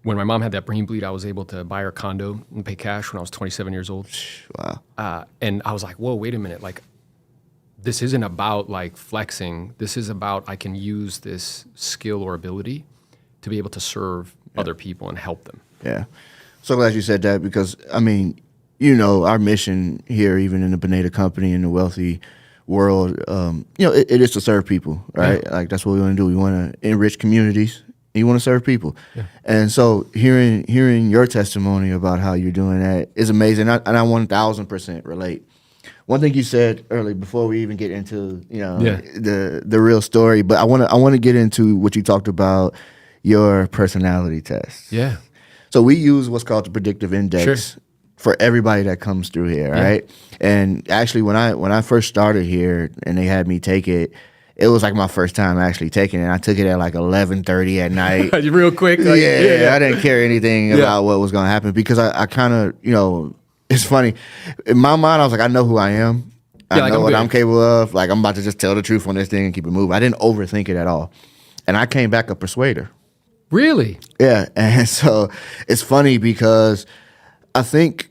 when my mom had that brain bleed, I was able to buy her condo and pay cash when I was 27 years old. Wow. And I was like, whoa, wait a minute. Like, this isn't about like flexing. This is about I can use this skill or ability to be able to serve other people and help them. Yeah. So glad you said that because, I mean, our mission here, even in the Pineda company in the wealthy world, it is to serve people, right? Yeah. Like that's what we want to do. We want to enrich communities. And you want to serve people. Yeah. And so hearing your testimony about how you're doing that is amazing. And I 1000% relate. One thing you said earlier before we even get into, the real story, but I want to get into what you talked about, your personality test. Yeah. So we use what's called the predictive index. Sure. For everybody that comes through here, right? And actually, when I first started here and they had me take it, it was like my first time actually taking it. I took it at like 11:30 at night. Real quick? Like, yeah, I didn't care anything about what was going to happen because I kind of, it's funny. In my mind, I was like, I know who I am. I know what I'm capable of. Like, I'm about to just tell the truth on this thing and keep it moving. I didn't overthink it at all. And I came back a persuader. Really? Yeah. And so it's funny because I think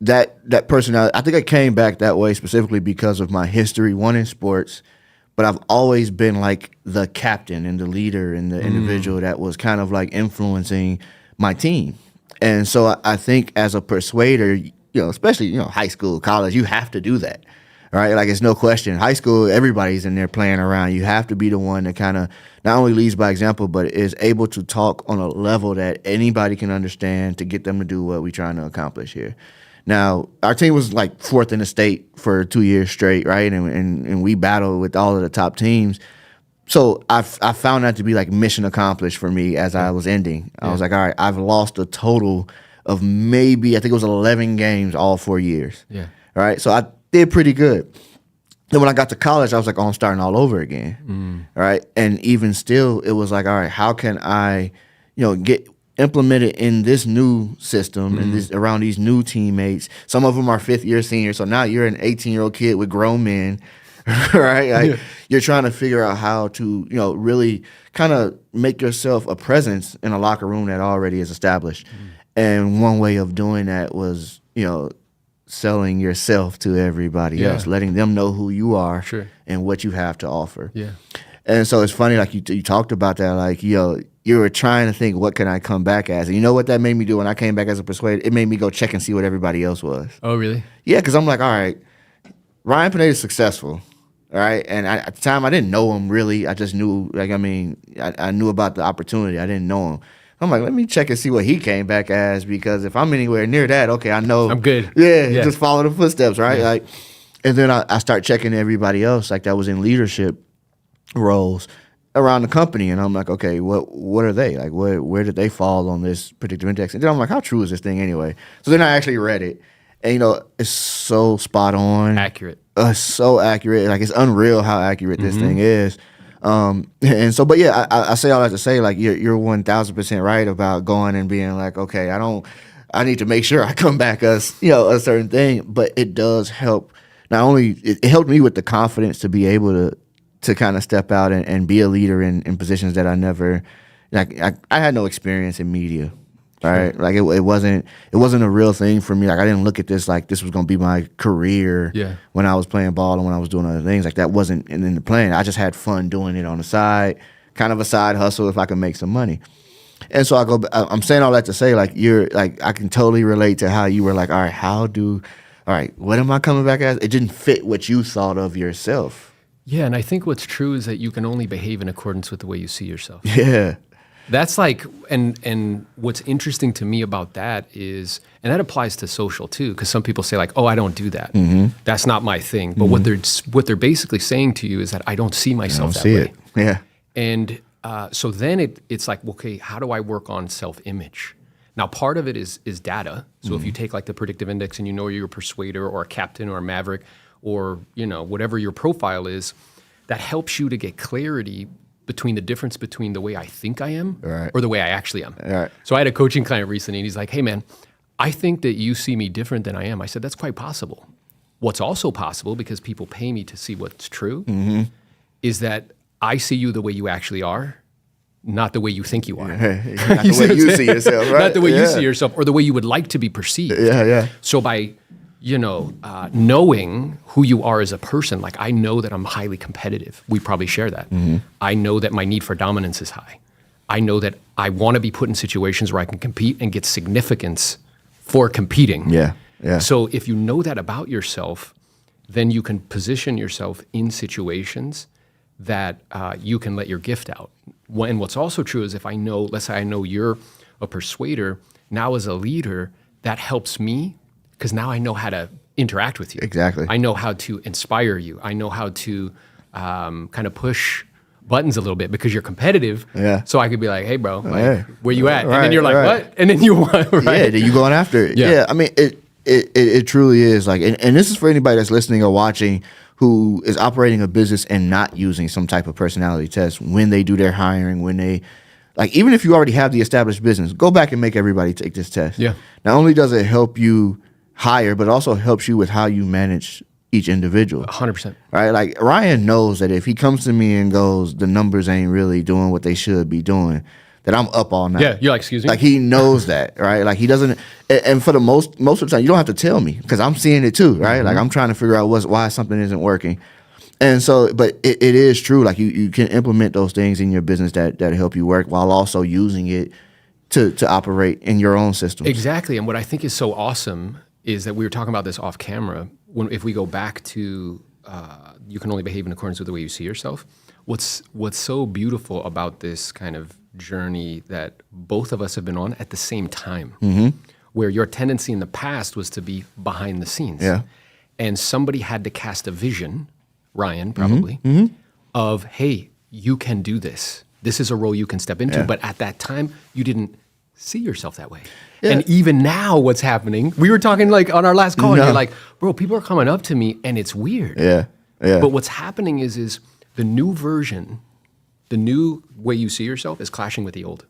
that personality, I think I came back that way specifically because of my history, one in sports, but I've always been like the captain and the leader and the individual that was kind of like influencing my team. And so I think as a persuader, especially, high school, college, you have to do that, right? Like it's no question. High school, everybody's in there playing around. You have to be the one that kind of not only leads by example, but is able to talk on a level that anybody can understand to get them to do what we're trying to accomplish here. Now, our team was like fourth in the state for 2 years straight, right? And we battled with all of the top teams. So I found that to be like mission accomplished for me as I was ending. I was like, all right, I've lost a total of maybe, I think it was 11 games all 4 years. Yeah. All right. So I did pretty good. Then when I got to college, I was like, oh, I'm starting all over again. All right. And even still, it was like, all right, how can I, get implemented in this new system and this around these new teammates? Some of them are fifth year seniors. So now you're an 18-year-old kid with grown men, right? Like you're trying to figure out how to, really kind of make yourself a presence in a locker room that already is established. And one way of doing that was, selling yourself to everybody else, letting them know who you are and what you have to offer. Yeah. And so it's funny, like you talked about that, like, you were trying to think, what can I come back as? And you know what that made me do when I came back as a persuader? It made me go check and see what everybody else was. Oh, really? Yeah, because I'm like, all right, Ryan Pineda is successful, all right? And at the time, I didn't know him really. I just knew, I knew about the opportunity. I didn't know him. I'm like, let me check and see what he came back as, because if I'm anywhere near that, okay, I know. I'm good. Yeah, just follow the footsteps, right? Yeah. Like, and then I start checking everybody else, like that was in leadership roles around the company, and I'm like, okay, what are they? Like, where did they fall on this predictive index? And then I'm like, how true is this thing anyway? So then I actually read it, and it's so spot on. Accurate. So accurate. Like, it's unreal how accurate this thing is. And so, but yeah, I say all that to say, like, you're 1000% right about going and being like, okay, I need to make sure I come back as, a certain thing, but it does help. Not only, it helped me with the confidence to be able to kind of step out and be a leader in positions that I never, like, I had no experience in media. right? Like it wasn't a real thing for me. Like I didn't look at this like this was gonna be my career. When I was playing ball and when I was doing other things, like that wasn't in the plan. I just had fun doing it on the side, kind of a side hustle if I could make some money. And so I'm saying all that to say, like I can totally relate to how you were like, all right, what am I coming back as? It didn't fit what you thought of yourself. Yeah, and I think what's true is that you can only behave in accordance with the way you see yourself. Yeah. That's like, and what's interesting to me about that is, and that applies to social too, because some people say like, oh, I don't do that. That's not my thing. But what they're basically saying to you is that I don't see myself that way. It. Yeah. And so then it's like, okay, how do I work on self-image? Now, part of it is data. So if you take like the predictive index and you know you're a persuader or a captain or a maverick or, whatever your profile is, that helps you to get clarity between the difference between the way I think I am or the way I actually am. Right. So I had a coaching client recently and he's like, hey man, I think that you see me different than I am. I said, that's quite possible. What's also possible, because people pay me to see what's true, is that I see you the way you actually are, not the way you think you are. Not the way you see yourself, right? Not the way you see yourself or the way you would like to be perceived. Yeah. So by, knowing who you are as a person, like I know that I'm highly competitive. We probably share that. I know that my need for dominance is high. I know that I want to be put in situations where I can compete and get significance for competing. Yeah. So if you know that about yourself, then you can position yourself in situations that you can let your gift out. And what's also true is if I know, let's say I know you're a persuader, now as a leader, that helps me because now I know how to interact with you. Exactly. I know how to inspire you. I know how to kind of push buttons a little bit because you're competitive. Yeah. So I could be like, hey, bro, like, where you at? And then you're like, what? And then you want, right? Yeah, then you going after it. Yeah. I mean, it truly is like, and this is for anybody that's listening or watching who is operating a business and not using some type of personality test when they do their hiring, when they, like, even if you already have the established business, go back and make everybody take this test. Yeah. Not only does it help you hire, but also helps you with how you manage each individual. 100%. Right? Like Ryan knows that if he comes to me and goes, the numbers ain't really doing what they should be doing, that I'm up all night. Yeah, you're like, excuse me? Like he knows that, right? Like he doesn't, and for the most of the time, you don't have to tell me because I'm seeing it too, right? Like I'm trying to figure out why something isn't working. And so, but it is true. Like you can implement those things in your business that help you work while also using it to operate in your own systems. Exactly. And what I think is so awesome is that we were talking about this off camera. If we go back to you can only behave in accordance with the way you see yourself. What's so beautiful about this kind of journey that both of us have been on at the same time, where your tendency in the past was to be behind the scenes. Yeah. And somebody had to cast a vision, Ryan probably, of, hey, you can do this. This is a role you can step into. Yeah. But at that time, you didn't see yourself that way. Yeah. And even now what's happening, we were talking like on our last call, and you're like, bro, people are coming up to me and it's weird. Yeah. But what's happening is the new version, the new way you see yourself is clashing with the old.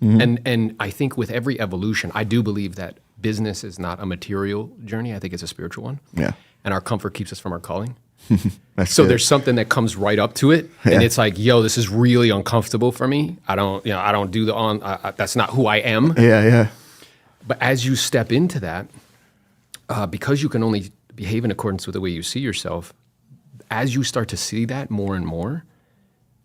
And I think with every evolution, I do believe that business is not a material journey. I think it's a spiritual one. Yeah. And our comfort keeps us from our calling. So there's something that comes right up to it, and it's like, yo, this is really uncomfortable for me. I don't do that's not who I am. Yeah. But as you step into that, because you can only behave in accordance with the way you see yourself, as you start to see that more and more,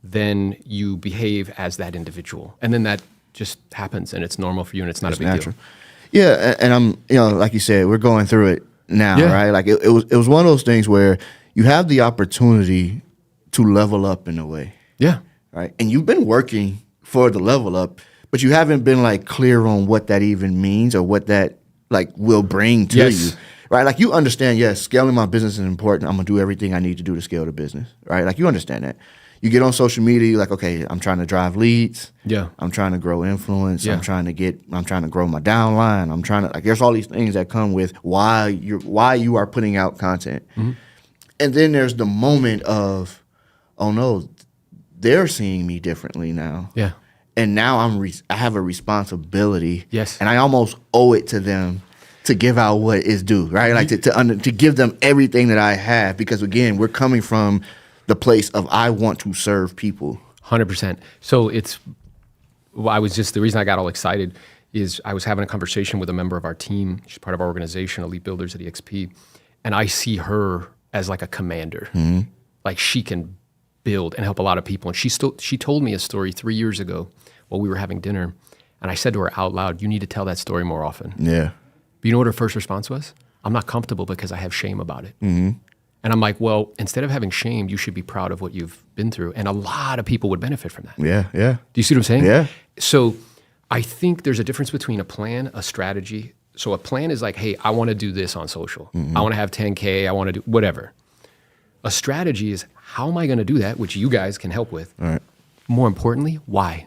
then you behave as that individual, and then that just happens, and it's normal for you, and it's not a big deal. Yeah, and I'm, like you said, we're going through it now, right? Like it was one of those things where you have the opportunity to level up in a way. Yeah. Right. And you've been working for the level up, but you haven't been like clear on what that even means or what that like will bring to you. Right. Like you understand, yes, scaling my business is important. I'm going to do everything I need to do to scale the business. Right. Like you understand that. You get on social media, you're like, okay, I'm trying to drive leads. Yeah. I'm trying to grow influence. Yeah. I'm trying to grow my downline. I'm trying to, like, there's all these things that come with why you are putting out content. And then there's the moment of, oh no, they're seeing me differently now. Yeah. And now I have a responsibility. Yes. And I almost owe it to them to give out what is due, right? Like to give them everything that I have, because again, we're coming from the place of I want to serve people. 100%. So the reason I got all excited is I was having a conversation with a member of our team. She's part of our organization, Elite Builders at EXP. And I see her as like a commander. Like she can build and help a lot of people. And she told me a story 3 years ago while we were having dinner. And I said to her out loud, you need to tell that story more often. Yeah. But you know what her first response was? I'm not comfortable because I have shame about it. And I'm like, well, instead of having shame, you should be proud of what you've been through. And a lot of people would benefit from that. Yeah, yeah. Do you see what I'm saying? Yeah. So I think there's a difference between a plan, a strategy. So a plan is like, hey, I want to do this on social. I want to have 10K. I want to do whatever. A strategy is, how am I going to do that, which you guys can help with. All right. More importantly, why?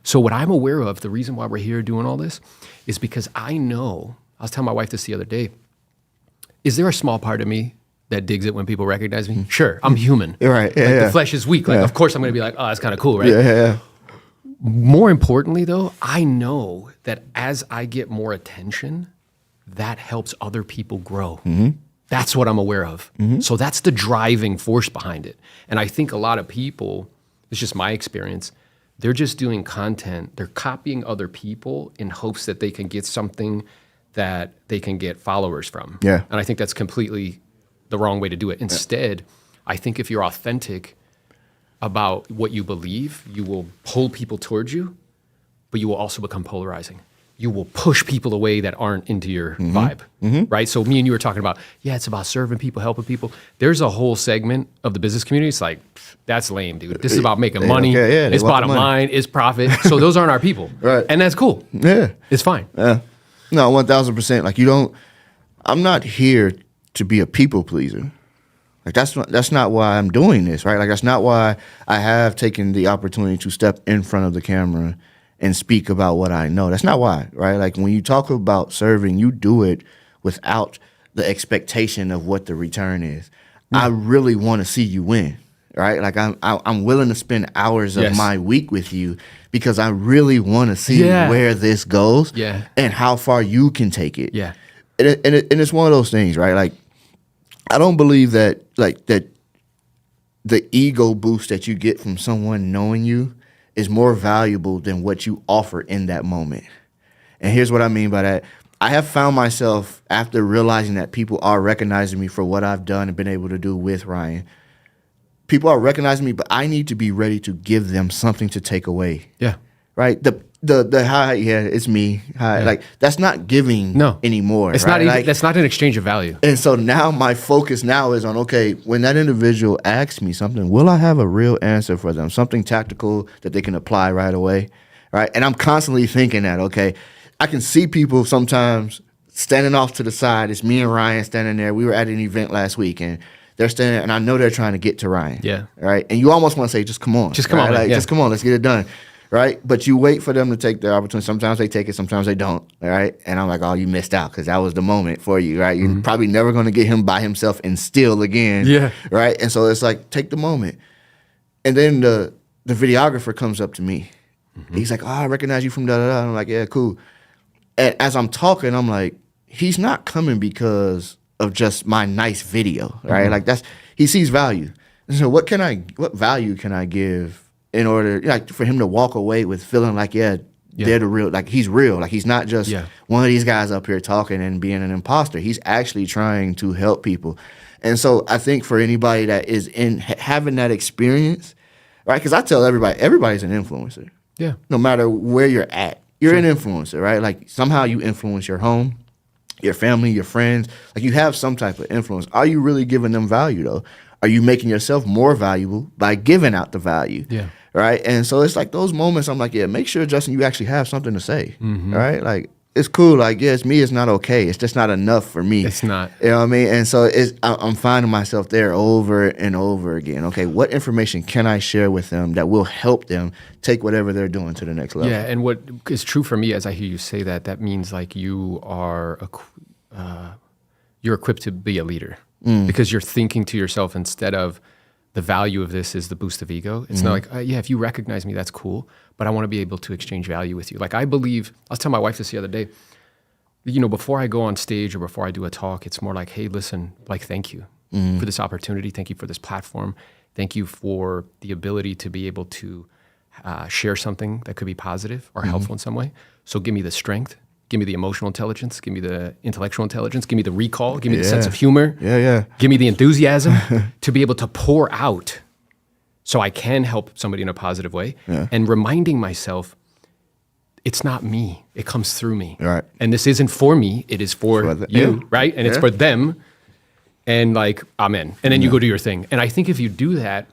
So what I'm aware of, the reason why we're here doing all this is because I know, I was telling my wife this the other day, is there a small part of me that digs it when people recognize me? Sure, I'm human. You're right. Yeah, like yeah. the flesh is weak. Like, of course I'm going to be like, oh, that's kind of cool, right? Yeah, yeah, yeah. More importantly, though, I know that as I get more attention, that helps other people grow. That's what I'm aware of. So that's the driving force behind it. And I think a lot of people, it's just my experience, they're just doing content. They're copying other people in hopes that they can get something that they can get followers from. Yeah. And I think that's completely the wrong way to do it. Instead, I think if you're authentic about what you believe, you will pull people towards you, but you will also become polarizing. You will push people away that aren't into your vibe, right? So me and you were talking about, yeah, it's about serving people, helping people. There's a whole segment of the business community. It's like, that's lame, dude. This is about making money. It's bottom line, it's profit. So those aren't our people. Right. And that's cool. Yeah. It's fine. Yeah. No, 1000%. Like I'm not here to be a people pleaser. Like that's not why I'm doing this, right? Like that's not why I have taken the opportunity to step in front of the camera and speak about what I know. That's not why, right? Like when you talk about serving, you do it without the expectation of what the return is. I really want to see you win, right? Like I'm willing to spend hours of my week with you because I really want to see where this goes and how far you can take it. Yeah. And it's one of those things, right? Like I don't believe that the ego boost that you get from someone knowing you is more valuable than what you offer in that moment. And here's what I mean by that. I have found myself, after realizing that people are recognizing me for what I've done and been able to do with Ryan, people are recognizing me, but I need to be ready to give them something to take away. Yeah. Right? The hi, it's me. Hi, like that's not giving anymore. It's right? not even, like, that's not an exchange of value. And so now my focus now is on, okay, when that individual asks me something, will I have a real answer for them? Something tactical that they can apply right away. Right. And I'm constantly thinking that, okay, I can see people sometimes standing off to the side. It's me and Ryan standing there. We were at an event last week and they're standing there, and I know they're trying to get to Ryan. Yeah. Right. And you almost want to say, just come on. Just come on. Like, just come on. Let's get it done. Right. But you wait for them to take their opportunity. Sometimes they take it. Sometimes they don't. All right. And I'm like, oh, you missed out because that was the moment for you. Right. You're probably never going to get him by himself and steal again. Yeah. Right. And so it's like, take the moment. And then the videographer comes up to me. He's like, oh, I recognize you from da-da-da. I'm like, yeah, cool. And as I'm talking, I'm like, he's not coming because of just my nice video. Right. Like he sees value. And so what value can I give in order, like, for him to walk away with feeling like, they're the real, like he's real. Like he's not just one of these guys up here talking and being an imposter. He's actually trying to help people. And so I think for anybody that is having that experience, right? Because I tell everybody's an influencer. Yeah. No matter where you're at, you're an influencer, right? Like somehow you influence your home, your family, your friends. Like you have some type of influence. Are you really giving them value though? Are you making yourself more valuable by giving out the value? Yeah. Right. And so it's like those moments I'm like, make sure, Justin, you actually have something to say. Right. Like it's cool. Like, it's me. It's not okay. It's just not enough for me. It's not. You know what I mean? And so I'm finding myself there over and over again. Okay. What information can I share with them that will help them take whatever they're doing to the next level? Yeah. And what is true for me as I hear you say that means like you are, you're equipped to be a leader because you're thinking to yourself instead of, the value of this is the boost of ego. It's not like, if you recognize me, that's cool, but I want to be able to exchange value with you. Like I believe, I was telling my wife this the other day, before I go on stage or before I do a talk, it's more like, hey, listen, like, thank you for this opportunity. Thank you for this platform. Thank you for the ability to be able to share something that could be positive or helpful in some way. So give me the strength, give me the emotional intelligence, give me the intellectual intelligence, give me the recall, give me the sense of humor. Give me the enthusiasm to be able to pour out so I can help somebody in a positive way. And reminding myself, it's not me, it comes through me. Right. And this isn't for me, it is for you, right? And it's for them. And like, amen. And then you go do your thing. And I think if you do that,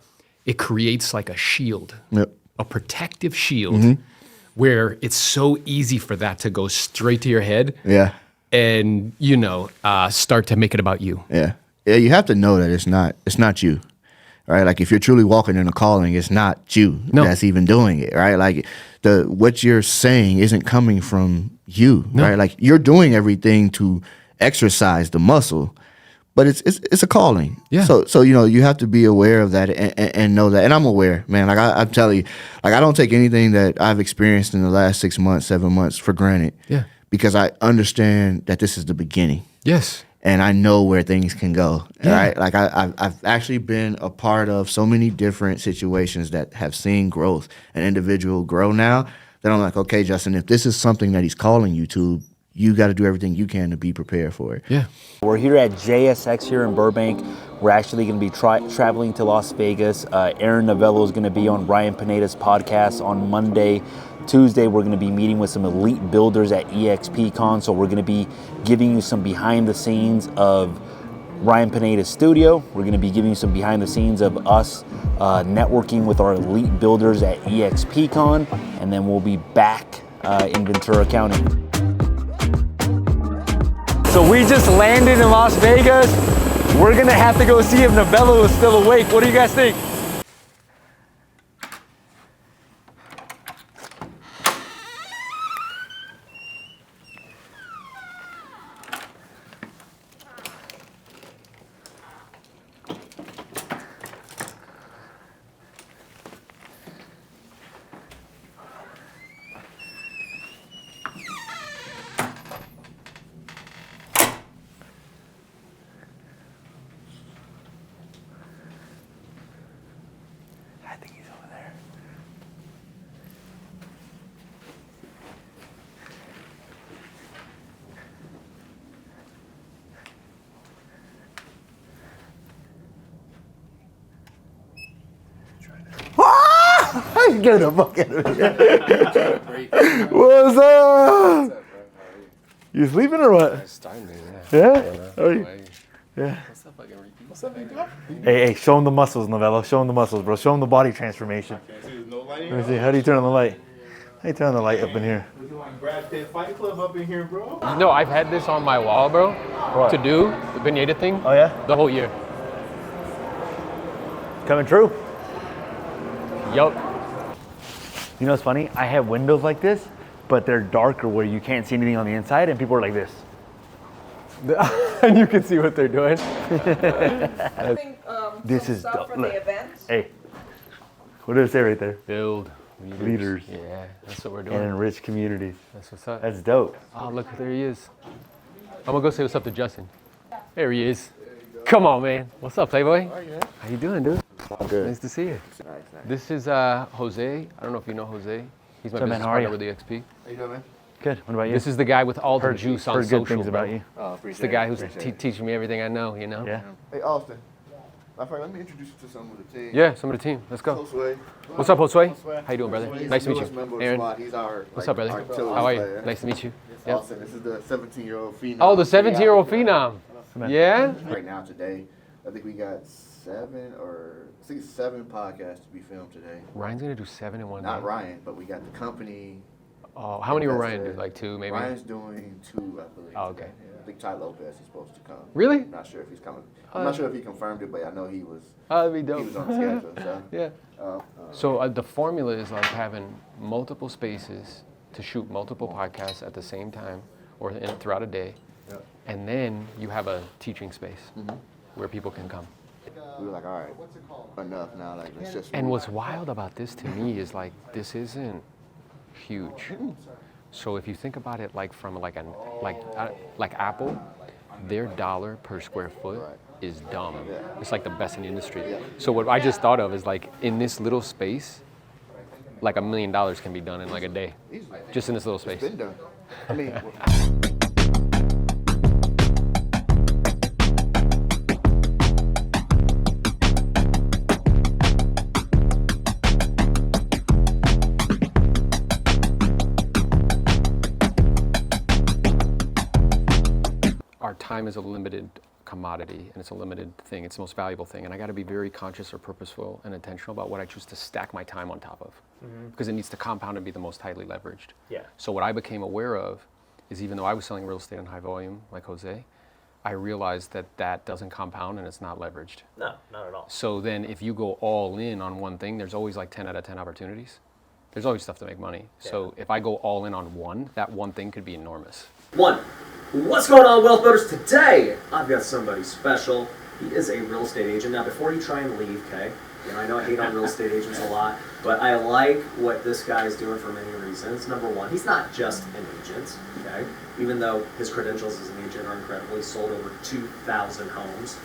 it creates like a shield, a protective shield, where it's so easy for that to go straight to your head. And, you know, start to make it about you. Yeah, you have to know that it's not you. Right? Like if you're truly walking in a calling, it's not you that's even doing it, right? Like what you're saying isn't coming from you, right? Like you're doing everything to exercise the muscle, but it's a calling. So you know, you have to be aware of that and know that. And I'm aware, man. Like I'm telling you, like I don't take anything that I've experienced in the last 6 months, 7 months for granted. Because I understand that this is the beginning. And I know where things can go, right? Like I've actually been a part of so many different situations that have seen growth, an individual grow now, that I'm like, okay, Justin, if this is something that he's calling you to, you got to do everything you can to be prepared for it. We're here at JSX here in Burbank. We're actually going to be traveling to Las Vegas. Aaron Novello is going to be on Ryan Pineda's podcast on Monday. Tuesday, we're going to be meeting with some elite builders at EXP Con. So we're going to be giving you some behind the scenes of Ryan Pineda's studio. We're going to be giving you some behind the scenes of us networking with our elite builders at EXP Con. And then we'll be back in Ventura County. So we just landed in Las Vegas. We're going to have to go see if Novello is still awake. What do you guys think? Get the fuck out of here. What's up? You sleeping or what? It's time, Yeah? How are you? Yeah. What's up, big dog? Hey, show him the muscles, Novello. Show him the muscles, bro. Show him the body transformation. Let me see. How do you turn on the light? How do you turn on the light up in here? Brad Pitt Fight Club up in here, bro. No, I've had this on my wall, bro, to do the Pineda thing. Oh, yeah? The whole year. Coming true. Yup. You know what's funny? I have windows like this, but they're darker where you can't see anything on the inside, and people are like this. And you can see what they're doing. I think This some is stuff dope. for Look. the events. Hey, what does it say right there? Build Leaders. Yeah, that's what we're doing. And enrich communities. That's what's up. That's dope. Oh, look, there he is. I'm gonna go say what's up to Justin. There he is. Come on, man. What's up, Playboy? How you doing, dude? Good. Nice to see you. Nice. This is Jose. I don't know if you know Jose. He's my What's up, man? business How are partner you? with EXP. How you doing, man? Good. What about you? This is the guy with all the juice on heard social. good things bro. about you. Oh, appreciate It's the guy who's appreciate it. teaching me everything I know, you know? Yeah. Hey, Austin. My friend, let me introduce you to some of the team. Yeah, some of the team. Let's go. Josue. What's up, Josue? Josue. How you doing, brother? Josue, he's Nice the to meet newest member you. of Aaron. squad. He's our, What's up, brother? artillery How are you? player. Nice to meet you. Yep. Austin, this is the 17-year-old phenom. Oh, the 17-year-old phenom. Yeah? Right now, today, I think we got 7 podcasts to be filmed today. Ryan's gonna do 7 in one Not day. Ryan, but we got the company. Oh, how many will Ryan do? investor. Like 2, maybe? Ryan's doing 2, I believe. Oh, okay. today. Yeah, I think Ty Lopez is supposed to come. Really? I'm not sure if he's coming. I'm not sure if he confirmed it, but I know he was. Oh, that'd be He dope. was on the schedule. So. Yeah. So the formula is like having multiple spaces to shoot multiple podcasts at the same time or throughout a day. Yep. And then you have a teaching space where people can come. We were like, all right, enough now. Like, let's just. And what's wild about this to me is like, this isn't huge. So if you think about it like from like Apple, their dollar per square foot is dumb. It's like the best in the industry. So what I just thought of is like in this little space, like $1 million can be done in like a day, just in this little space. Been done. I mean, Our time is a limited commodity, and it's a limited thing. It's the most valuable thing, and I got to be very conscious or purposeful and intentional about what I choose to stack my time on top of, because it needs to compound and be the most highly leveraged. Yeah. So what I became aware of is, even though I was selling real estate in high volume like Jose, I realized that that doesn't compound and it's not leveraged. No, not at all. So then if you go all in on one thing, there's always like 10 out of 10 opportunities. There's always stuff to make money. Yeah. So if I go all in on one, that one thing could be enormous. One, what's going on, Wealth Builders? Today, I've got somebody special. He is a real estate agent. Now, before you try and leave, okay, you know, I know I hate on real estate agents a lot, but I like what this guy is doing for many reasons. Number one, he's not just an agent, okay, even though his credentials as an agent are incredible. He's sold over 2,000 homes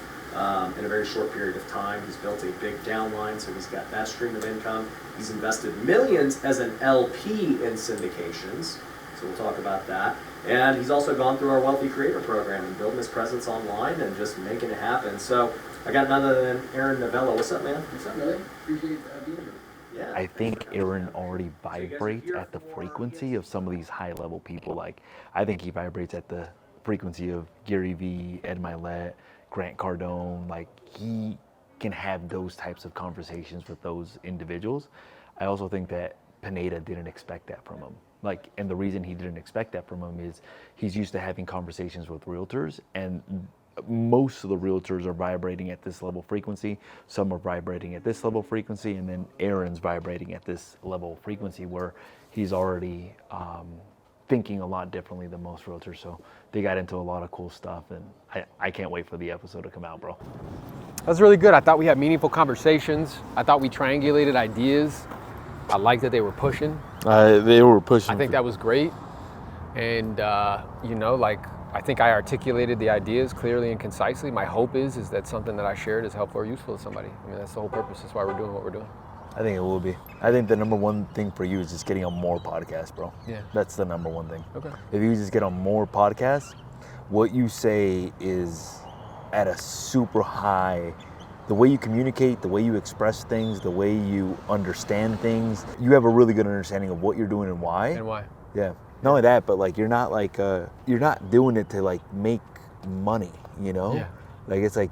in a very short period of time. He's built a big downline, so he's got that stream of income. He's invested millions as an LP in syndications, so we'll talk about that. And he's also gone through our Wealthy Creator program and building his presence online and just making it happen. So I got none other than Aaron Novello. What's up, man? What's up, Nelly? Appreciate being here. Yeah. I think Aaron already vibrates at the frequency of some of these high-level people. Like, I think he vibrates at the frequency of Gary Vee, Ed Milet, Grant Cardone. Like, he can have those types of conversations with those individuals. I also think that Pineda didn't expect that from him. Like, and the reason he didn't expect that from him is he's used to having conversations with realtors, and most of the realtors are vibrating at this level frequency. Some are vibrating at this level frequency, and then Aaron's vibrating at this level frequency where he's already thinking a lot differently than most realtors. So they got into a lot of cool stuff, and I can't wait for the episode to come out, bro. That was really good. I thought we had meaningful conversations. I thought we triangulated ideas. I liked that they were pushing. They were pushing. I think that was great. And, you know, like, I think I articulated the ideas clearly and concisely. My hope is that something that I shared is helpful or useful to somebody. I mean, that's the whole purpose. That's why we're doing what we're doing. I think it will be. I think the number one thing for you is just getting on more podcasts, bro. Yeah. That's the number one thing. Okay. If you just get on more podcasts, what you say is at a super high. The way you communicate, the way you express things, the way you understand things, you have a really good understanding of what you're doing and why. And why? Yeah. Not only that, but like you're not doing it to like make money, you know? Yeah. Like it's like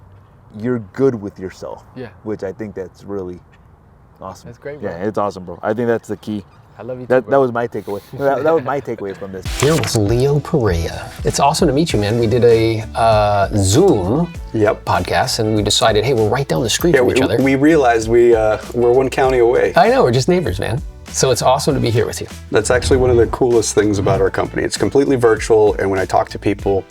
you're good with yourself. Yeah. Which I think that's really awesome. That's great, bro. Yeah, it's awesome, bro. I think that's the key. I love you too, That bro. was my takeaway. that was my takeaway from this. Here with Leo Perea. It's awesome to meet you, man. We did a Zoom podcast, and we decided, hey, we're right down the street from each other. We realized we're one county away. I know, we're just neighbors, man. So it's awesome to be here with you. That's actually one of the coolest things about our company. It's completely virtual, and when I talk to people,